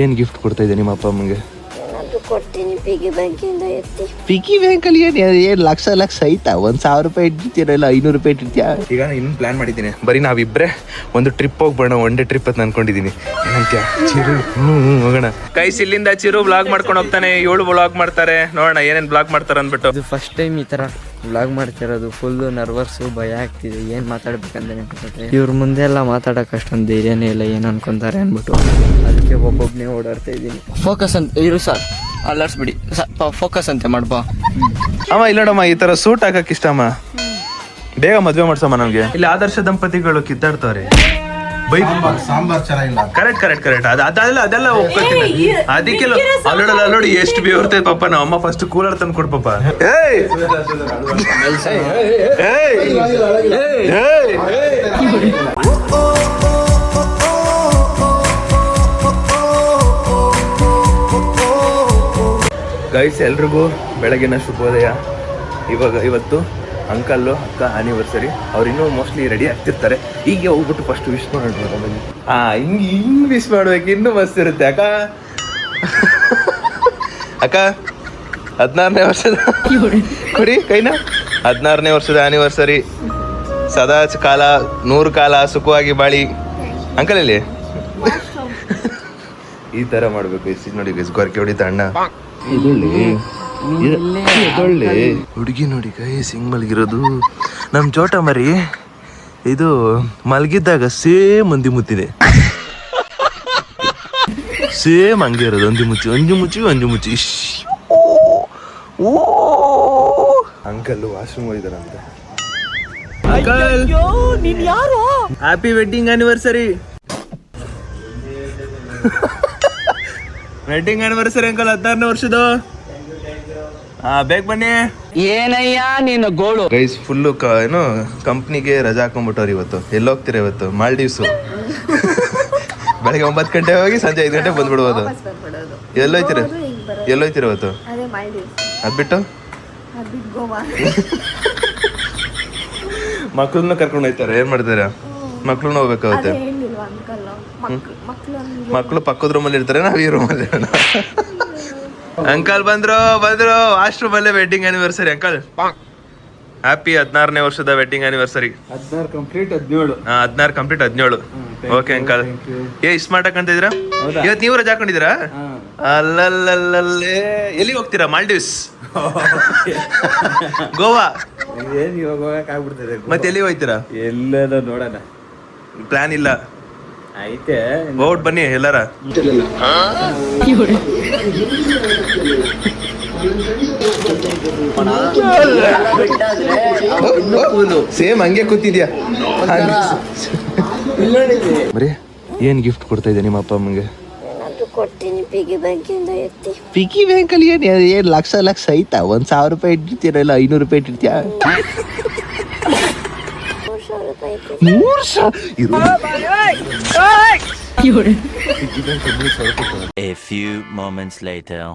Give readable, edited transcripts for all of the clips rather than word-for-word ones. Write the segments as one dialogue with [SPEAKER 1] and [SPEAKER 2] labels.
[SPEAKER 1] ಏನು ಗಿಫ್ಟ್ ಕೊಡ್ತಾ ಇದ್ದೆ ನಿಮ್ಮ ಅಪ್ಪ ಅಮ್ಮಂಗೆ?
[SPEAKER 2] ಕೊಡ್ತೀನಿ ಪಿಗಿ ಬ್ಯಾಂಕಿಂದ ಎತ್ತಿ.
[SPEAKER 1] ಪಿಗಿ ಬ್ಯಾಂಕಲ್ಲಿ ಏನು ಲಕ್ಷ ಐತಾ? 1,000 ರೂಪಾಯಿ ಇಟ್ಟಿರ್ತೀರ, ಇಲ್ಲ 500 ರೂಪಾಯಿ ಇಟ್ಟಿರ್ತೀಯ? ಈಗ ಇನ್ನು ಪ್ಲಾನ್ ಮಾಡಿದ್ದೀನಿ, ಬರೀ ನಾವಿಬ್ಬರೇ ಒಂದು ಟ್ರಿಪ್ ಹೋಗ್ಬೇಡ, ಒನ್ ಡೇ ಟ್ರಿಪ್ ಅಂತ ಅನ್ಕೊಂಡಿದ್ದೀನಿ. ಏನಂತ್ಯ ಚಿರು? ಹೋಗೋಣ. ಕೈಸ್ ಇಲ್ಲಿಂದ ಚಿರು ಬ್ಲಾಗ್ ಮಾಡ್ಕೊಂಡು ಹೋಗ್ತಾನೆ, 7 ಬ್ಲಾಗ್ ಮಾಡ್ತಾರೆ. ನೋಡೋಣ ಏನೇನು ಬ್ಲಾಗ್ ಮಾಡ್ತಾರೆ ಅಂದ್ಬಿಟ್ಟು.
[SPEAKER 3] ಇದು ಫಸ್ಟ್ ಟೈಮ್ ಈ ಥರ ಬ್ಲಾಗ್ ಮಾಡ್ತಿರೋದು. ಫುಲ್ಲು ನರ್ವಸ್ಸು, ಭಯ ಆಗ್ತಿದೆ, ಏನು ಮಾತಾಡ್ಬೇಕಂತ. ಇವ್ರ ಮುಂದೆ ಎಲ್ಲ ಮಾತಾಡೋಕೆ ಅಷ್ಟೊಂದು ಧೈರ್ಯನೇ ಇಲ್ಲ, ಏನು ಅನ್ಕೊಂತಾರೆ ಅಂದ್ಬಿಟ್ಟು ಅದಕ್ಕೆ ಒಬ್ಬೊಬ್ಬನೇ ಓಡಾಡ್ತಾ ಇದ್ದೀನಿ. ಫೋಕಸ್ ಅಂತ ಇರು ಸರ್, ಅಲ್ಲಾಡ್ಸ್ಬಿಡಿ, ಫೋಕಸ್ ಅಂತೆ ಮಾಡ್ಬಾ.
[SPEAKER 1] ಅಮ್ಮ ಇಲ್ಲ ನೋಡಮ್ಮ, ಈ ತರ ಸೂಟ್ ಹಾಕಕ್ ಇಷ್ಟಮ್ಮ. ಬೇಗ ಮದ್ವೆ ಮಾಡ್ಸಮ್ಮ ನಮ್ಗೆ. ಇಲ್ಲಿ ಆದರ್ಶ ದಂಪತಿಗಳು ಕಿತ್ತಾಡ್ತಾರೆ.
[SPEAKER 4] ಸಾಂಬಾರ್ ಚೆನ್ನಾಗಿಲ್ಲ.
[SPEAKER 1] ಕರೆಕ್ಟ್ ಅದೆಲ್ಲ ಒಪ್ಕೊತೀನಿ. ಅದಕ್ಕೆಲ್ಲ ಅಲ್ಲೋಡಿ ಎಷ್ಟು ಬೇವರ್ತೈತೆ ಪಾಪ. ನಮ್ಮ ಅಮ್ಮ ಫಸ್ಟ್ ಕೂಲರ್ ತಂದು ಕೊಡ್ ಪಾಪ. ಗೈಸ್ ಎಲ್ರಿಗೂ ಬೆಳಗಿನ ಶುಭೋದಯ. ಇವತ್ತು ಅಂಕಲ್ಲು ಅಕ್ಕ ಆನಿವರ್ಸರಿ. ಅವ್ರು ಇನ್ನೂ ಮೋಸ್ಟ್ಲಿ ರೆಡಿ ಆಗ್ತಿರ್ತಾರೆ. ಹೀಗೆ ಹೋಗ್ಬಿಟ್ಟು ಫಸ್ಟ್ ವಿಶ್ ಮಾಡ್ಬೇಕು. ಹಿಂಗೆ ವಿಶ್ ಮಾಡ್ಬೇಕು, ಇನ್ನೂ ಮಸ್ತ್ ಇರುತ್ತೆ. ಅಕ್ಕ 16ನೇ ವರ್ಷದ ಕೊಡಿ ಕೈನ. 16ನೇ ವರ್ಷದ ಆನಿವರ್ಸರಿ. ಸದಾ ಕಾಲ 100 ಕಾಲ ಸುಖವಾಗಿ ಬಾಳಿ. ಅಂಕಲ್ ಇಲ್ಲಿ ಈ ತರ ಮಾಡ್ಬೇಕು. ನೋಡಿ ಗೈಸ್, ಗೊರಕೆ ಹೊಡಿತ ಅಣ್ಣ. ಹುಡುಗಿ ನೋಡಿ ಗೈಸ್ ಹಿಂಗ್ ಮಲಗಿರೋದು. ನಮ್ ಚೋಟ ಮರಿ ಇದು ಮಲಗಿದ್ದಾಗ ಸೇಮ್ ಒಂದಿ ಮುತ್ತಿದೆ. ಸೇಮ್ ಹಂಗೆ ಇರೋದು. ಒಂದಿ ಮುಚ್ಚಿ ಅಂಕಲ್ ವಾಶ್ರೂಮ್ ಹೋಗಿದಾರಂತೆ. Happy wedding anniversary. Wedding anniversary uncle, 16ನೇ ವರ್ಷದ. ಬೇಗ ಬನ್ನಿ.
[SPEAKER 3] ಏನಯ್ಯ ನೀನು ಗೋಳು.
[SPEAKER 1] ಗೈಸ್ ಫುಲ್ಲು ಏನು ಕಂಪ್ನಿಗೆ ರಜಾ ಹಾಕೊಂಡ್ಬಿಟ್ಟವ್ರು ಇವತ್ತು. ಎಲ್ಲೋಗ್ತೀರ ಇವತ್ತು? ಮಾಲ್ಡೀವ್ಸು. ಬೆಳಗ್ಗೆ 9 ಗಂಟೆ ಹೋಗಿ ಸಂಜೆ 5 ಗಂಟೆ ಬಂದ್ಬಿಡ್ಬೋದು. ಎಲ್ಲೋಯ್ತೀರ ಇವತ್ತು? ಅದ್ಬಿಟ್ಟು ಮಕ್ಳನ್ನ ಕರ್ಕೊಂಡು ಹೋಯ್ತಾರೆ. ಏನ್ ಮಾಡ್ತಾರೆ? ಮಕ್ಳನ್ನ ಹೋಗ್ಬೇಕಾಗುತ್ತೆ. ಮಕ್ಳು ಪಕ್ಕದ ರೂಮಲ್ಲಿ ಇರ್ತಾರೆ, ನಾವ್ ಈ ರೂಮಲ್ಲಿ. ಅಂಕಲ್ ಬಂದ್ರು ವಾಶ್ರೂಮ್ ಅಲ್ಲೇ. Wedding anniversary uncle. ಹ್ಯಾಪಿ 16ನೇ ವರ್ಷದ wedding anniversary.
[SPEAKER 4] 16 complete 17.
[SPEAKER 1] 16 complete 17. Okay uncle. Smart ಹಾಕಂತ ಇದ್ದೀರಾ? ಇವತ್ತು ನೀವು ರಜಾ ಹಾಕೊಂಡಿದ್ದೀರಾ? ಅಲ್ಲಲ್ಲೇ. ಎಲ್ಲಿ ಹೋಗ್ತೀರಾ? ಮಾಲ್ಡೀವ್ಸ್, ಗೋವಾ.
[SPEAKER 4] ಏನ್ ಇವಾಗ ಹೋಗಕ್ ಆಗ್ಬಿಡ್ತದೆ.
[SPEAKER 1] ಮತ್ತೆ ಎಲ್ಲಿ ಹೋಗ್ತೀರಾ?
[SPEAKER 4] ಎಲ್ಲದ ನೋಡೋಣ,
[SPEAKER 1] ಪ್ಲಾನ್ ಇಲ್ಲ.
[SPEAKER 4] ಐತೆ
[SPEAKER 1] ಹೋಗ್ಬಿಟ್ಟು ಬನ್ನಿ ಎಲ್ಲಾರ. ಸೇಮ್ ಹಂಗೆ ಕೂತಿದ್ಯಾ? ಬರೀ ಏನ್ ಗಿಫ್ಟ್ ಕೊಡ್ತಾ ಇದ್ದೆ ನಿಮ್ಮ ಅಪ್ಪ ಅಮ್ಮಂಗೆ?
[SPEAKER 2] ಕೊಡ್ತೀನಿ ಪಿಗಿ ಬ್ಯಾಂಕಿಂದ ಎತ್ತಿ.
[SPEAKER 1] ಪಿಗಿ ಬ್ಯಾಂಕಲ್ಲಿ ಏನು ಲಕ್ಷ ಐತಾ? 1,000 ರೂಪಾಯಿ ಇಟ್ಟಿರ್ತೀರ, ಇಲ್ಲ 500 ರೂಪಾಯಿ ಇಟ್ಟಿರ್ತೀಯ?
[SPEAKER 5] 3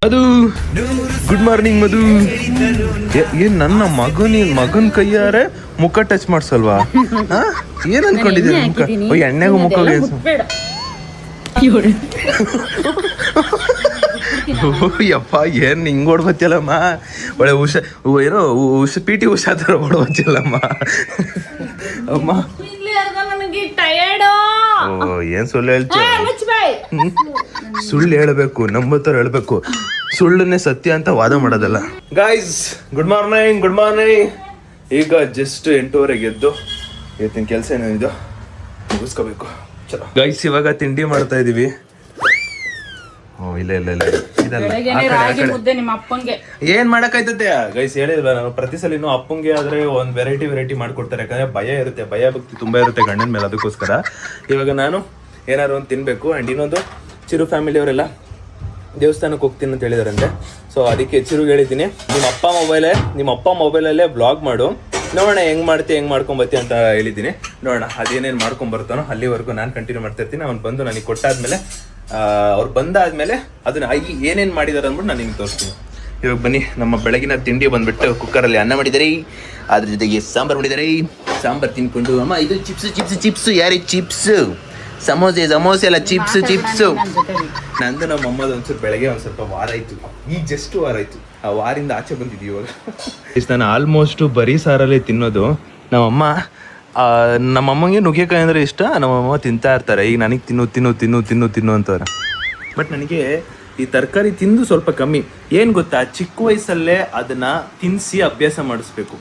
[SPEAKER 1] ಅದು ಗುಡ್ ಮಾರ್ನಿಂಗ್ ಮಧು. ಏನ್ ನನ್ನ ಮಗನ್ ಕೈಯಾರೆ ಮುಖ ಟಚ್ ಮಾಡ್ಸಲ್ವಾ? ಏನ್ ಅನ್ಕೊಂಡಿದ್ದೀನಿ? ಮುಖ ಎಣ್ಣೆಗೂ ಮುಖ ಯಪ್ಪ ಏನ್ ಹಿಂಗ್ ಓಡ್ಬತ್ತಿಯಲ್ಲಮ್ಮ. ಒಳ್ಳೆ PT ಉಷಾ ತರ ಓಡ್ಬತ್ತಿಯಲ್ಲಮ್ಮ. ಅಮ್ಮ ಏನ್ ಸುಳ್ಳು ಹೇಳ್ತೀಯ? ಸುಳ್ಳು ಹೇಳ್ಬೇಕು, ನಮ್ಮ ತರ ಹೇಳ್ಬೇಕು. ಸುಳ್ಳನ್ನೇ ಸತ್ಯ ಅಂತ ವಾದ ಮಾಡೋದಲ್ಲ. Guys good morning. ಈಗ ಜಸ್ಟ್ 8:30 ಎದ್ದು ಇವತ್ತಿನ ಕೆಲಸ ಏನಿದೆ ಮುಗಿಸ್ಕೋಬೇಕು. ಗೈಸ್ ಇವಾಗ ತಿಂಡಿ ಮಾಡ್ತಾ ಇದೀವಿ. ಇಲ್ಲ ಏನ್ ಮಾಡಕ್ಕಾಯ್ತದೆ ಗೈಸ್? ಹೇಳಿಲ್ವ ನಾನು ಪ್ರತಿ ಸಲ ಅಪ್ಪಂಗೆ ಆದ್ರೆ ಒಂದ್ ವೆರೈಟಿ ಮಾಡ್ಕೊಡ್ತಾರೆ. ಯಾಕಂದ್ರೆ ಭಯ ಇರುತ್ತೆ, ಭಯ ಭಕ್ತಿ ತುಂಬಾ ಇರುತ್ತೆ ಗಂಡನ ಮೇಲೆ. ಅದಕ್ಕೋಸ್ಕರ ಇವಾಗ ನಾನು ಏನಾದ್ರು ಒಂದು ತಿನ್ಬೇಕು. ಅಂಡ್ ಇನ್ನೊಂದು ಚಿರು ಫ್ಯಾಮಿಲಿ ಅವರೆಲ್ಲ ದೇವಸ್ಥಾನಕ್ಕೆ ಹೋಗ್ತೀನಿ ಅಂತ ಹೇಳಿದಾರಂತೆ. ಸೊ ಅದಕ್ಕೆ ಚಿರುಗೆ ಹೇಳಿದ್ದೀನಿ, ನಿಮ್ಮ ಅಪ್ಪ ಮೊಬೈಲಲ್ಲೇ ಬ್ಲಾಗ್ ಮಾಡು, ನೋಡೋಣ ಹೆಂಗ್ ಮಾಡ್ಕೊಂಬತ್ತಿ ಅಂತ ಹೇಳಿದ್ದೀನಿ. ನೋಡೋಣ ಅದೇನೇನು ಮಾಡ್ಕೊಂಬರ್ತಾನೋ ಅಲ್ಲಿವರೆಗೂ ನಾನು ಕಂಟಿನ್ಯೂ ಮಾಡ್ತಾ ಇರ್ತೀನಿ. ಅವ್ನು ಬಂದು ನನಗೆ ಕೊಟ್ಟಾದ್ಮೇಲೆ, ಅವ್ರು ಬಂದಾದ್ಮೇಲೆ ಅದನ್ನ ಏನೇನು ಮಾಡಿದಾರೆ ಅಂದ್ಬಿಟ್ಟು ನಾನು ನಿಮ್ಗೆ ತೋರಿಸ್ತೀನಿ. ಇವಾಗ ಬನ್ನಿ, ನಮ್ಮ ಬೆಳಗಿನ ತಿಂಡಿ ಬಂದ್ಬಿಟ್ಟು ಕುಕ್ಕರಲ್ಲಿ ಅನ್ನ ಮಾಡಿದ್ದಾರೆ, ಅದ್ರ ಜೊತೆಗೆ ಸಾಂಬಾರು ಮಾಡಿದ್ದಾರೆ. ಸಾಂಬಾರು ತಿನ್ಕೊಂಡು, ಅಮ್ಮ ಇದು ಚಿಪ್ಸ್ ಯಾರಿಗೆ ಚಿಪ್ಸ್ ಸಮೋಸೆ ಎಲ್ಲ ಚಿಪ್ಸು ನಂದು ನಮ್ಮ ಅಮ್ಮದು ಒಂಚೂರು ಬೆಳಗ್ಗೆ ಒಂದು ಸ್ವಲ್ಪ ವಾರ ಆಯ್ತು, ಈಗ ಜಸ್ಟ್ ವಾರ ಆಯ್ತು, ಆ ವಾರಿಂದ ಆಚೆ ಬಂದಿದ್ದೀವಿ ಇವಾಗ. ನಾನು ಆಲ್ಮೋಸ್ಟ್ ಬರೀ ಸಾರಲ್ಲೇ ತಿನ್ನೋದು. ನಮ್ಮಮ್ಮಗೆ ನುಗ್ಗೆಕಾಯಿ ಅಂದರೆ ಇಷ್ಟ, ನಮ್ಮಮ್ಮ ತಿಂತಾ ಇರ್ತಾರೆ. ಈಗ ನನಗೆ ತಿನ್ನು ಅಂತಾರೆ. ಬಟ್ ನನಗೆ ಈ ತರಕಾರಿ ತಿಂದು ಸ್ವಲ್ಪ ಕಮ್ಮಿ. ಏನು ಗೊತ್ತಾ, ಚಿಕ್ಕ ವಯಸ್ಸಲ್ಲೇ ಅದನ್ನು ತಿನ್ನಿಸಿ ಅಭ್ಯಾಸ ಮಾಡಿಸ್ಬೇಕು.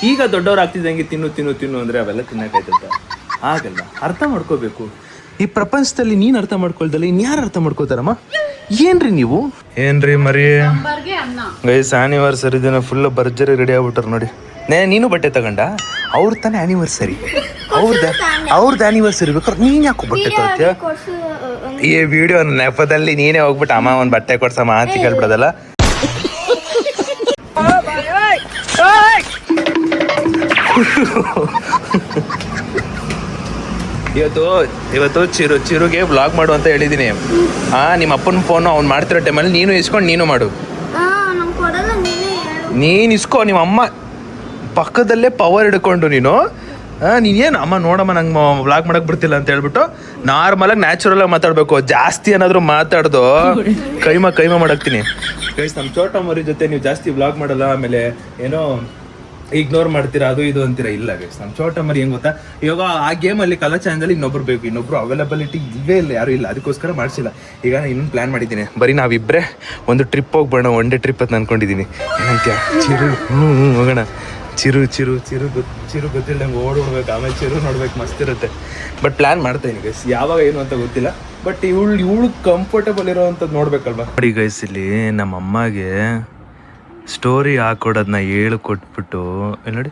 [SPEAKER 1] ಈಗ ದೊಡ್ಡವ್ರು ಆಗ್ತಿದ್ದಂಗೆ ತಿನ್ನು ಅಂದರೆ ಅವೆಲ್ಲ ತಿನ್ನೋಕ್ಕಾಯ್ತದ? ಆಗಲ್ಲ. ಅರ್ಥ ಮಾಡ್ಕೋಬೇಕು. ಈ ಪ್ರಪಂಚದಲ್ಲಿ ನೀನು ಅರ್ಥ ಮಾಡ್ಕೊಳ್ದಲ್ಲ ಇನ್ಯಾರು ಅರ್ಥ ಮಾಡ್ಕೋತಾರಮ್ಮ? ಏನ್ರಿ ನೀವು? ಏನ್ರಿ ಮರಿ ಗೈಸ್, ಆನಿವರ್ಸರಿ ದಿನ ಫುಲ್ ಭರ್ಜರಿ ರೆಡಿ ಆಗ್ಬಿಟ್ಟಾರ ನೋಡಿ. ನೀನು ಬಟ್ಟೆ ತಗೊಂಡ? ಅವ್ರ ತಾನೇ ಆನಿವರ್ಸರಿ, ಅವ್ರದ್ದು ಆನಿವರ್ಸರಿ ಬೇಕಾದ್ರೆ ನೀನು ಯಾಕೋ ಬಟ್ಟೆ ತಗೋತೀಯ? ಈ ವಿಡಿಯೋ ನೆಪದಲ್ಲಿ ನೀನೇ ಹೋಗ್ಬಿಟ್ಟು ಅಮ್ಮ ಒಂದು ಬಟ್ಟೆ ಕೊಡ್ಸಮ್ಮ ಆಚೆ ಕೇಳ್ಬಿಡೋದಲ್ಲ. ಇವತ್ತು ಚಿರುಗೆ ವ್ಲಾಗ್ ಮಾಡು ಅಂತ ಹೇಳಿದ್ದೀನಿ. ನಿಮ್ಮ ಅಪ್ಪನ ಫೋನು ಅವ್ನು ಮಾಡ್ತಿರೋ ಟೈಮಲ್ಲಿ ನೀನು ಇಸ್ಕೊಂಡು ನೀನು ಮಾಡು. ನೀನು ಇಸ್ಕೊ, ನಿಮ್ಮ ಅಮ್ಮ ಪಕ್ಕದಲ್ಲೇ ಪವರ್ ಹಿಡ್ಕೊಂಡು ನೀನೇನು ಅಮ್ಮ ನೋಡಮ್ಮ ನಂಗೆ ವ್ಲಾಗ್ ಮಾಡಕ್ಕೆ ಬರ್ತಿಲ್ಲ ಅಂತ ಹೇಳ್ಬಿಟ್ಟು ನಾರ್ಮಲಾಗಿ ನ್ಯಾಚುರಲಾಗಿ ಮಾತಾಡಬೇಕು. ಜಾಸ್ತಿ ಏನಾದರೂ ಮಾತಾಡ್ದು ಕೈಮ ಮಾಡಾಕ್ತೀನಿ. ಗೈಸ್, ನಮ್ಮ ಚೋಟ ಮರಿ ಜೊತೆ ನೀವು ಜಾಸ್ತಿ ವ್ಲಾಗ್ ಮಾಡಲ್ಲ, ಆಮೇಲೆ ಏನೋ ಇಗ್ನೋರ್ ಮಾಡ್ತೀರಾ, ಅದು ಇದು ಅಂತೀರಾ. ಇಲ್ಲ ಗೈಸ್, ನಮ್ಮ ಚೋಟ ಮರಿ ಹೆಂಗೆ ಗೊತ್ತಾ, ಇವಾಗ ಆ ಗೇಮಲ್ಲಿ ಕಲಾಚಾರದಲ್ಲಿ ಇನ್ನೊಬ್ರು ಬೇಕು, ಇನ್ನೊಬ್ರು ಅವೈಲಬಿಲಿಟಿ ಇಲ್ಲವೇ ಇಲ್ಲ, ಯಾರೂ ಇಲ್ಲ. ಅದಕ್ಕೋಸ್ಕರ ಮಾಡಿಸಿಲ್ಲ. ಈಗ ನಾನು ಇನ್ನೊಂದು ಪ್ಲ್ಯಾನ್ ಮಾಡಿದ್ದೀನಿ, ಬರೀ ನಾವಿಬ್ಬರೇ ಒಂದು ಟ್ರಿಪ್ ಹೋಗ್ಬೇಡ, ಒನ್ ಡೇ ಟ್ರಿಪ್ ಅಂತ ಅಂದ್ಕೊಂಡಿದ್ದೀನಿ. ಏನಂತೀಯ? ಹೋಗೋಣ. ಚಿರು ಗೊತ್ತಿಲ್ಲದಂಗೆ ಓಡ್ಬೇಕು, ಆಮೇಲೆ ಚಿರು ನೋಡ್ಬೇಕು, ಮಸ್ತ್ ಇರುತ್ತೆ. ಬಟ್ ಪ್ಲ್ಯಾನ್ ಮಾಡ್ತಾಯಿದ್ದೀನಿ ಗೈಸ್, ಯಾವಾಗ ಏನು ಅಂತ ಗೊತ್ತಿಲ್ಲ. ಬಟ್ ಇವಳು ಕಂಫರ್ಟಬಲ್ ಇರೋವಂಥದ್ದು ನೋಡ್ಬೇಕಲ್ವಾ. ನೋಡಿ ಗೈಸ್, ಇಲ್ಲಿ ನಮ್ಮ ಅಮ್ಮಗೆ ಸ್ಟೋರಿ ಹಾಕೊಡೋದನ್ನ ಕೊಟ್ಬಿಟ್ಟು ನೋಡಿ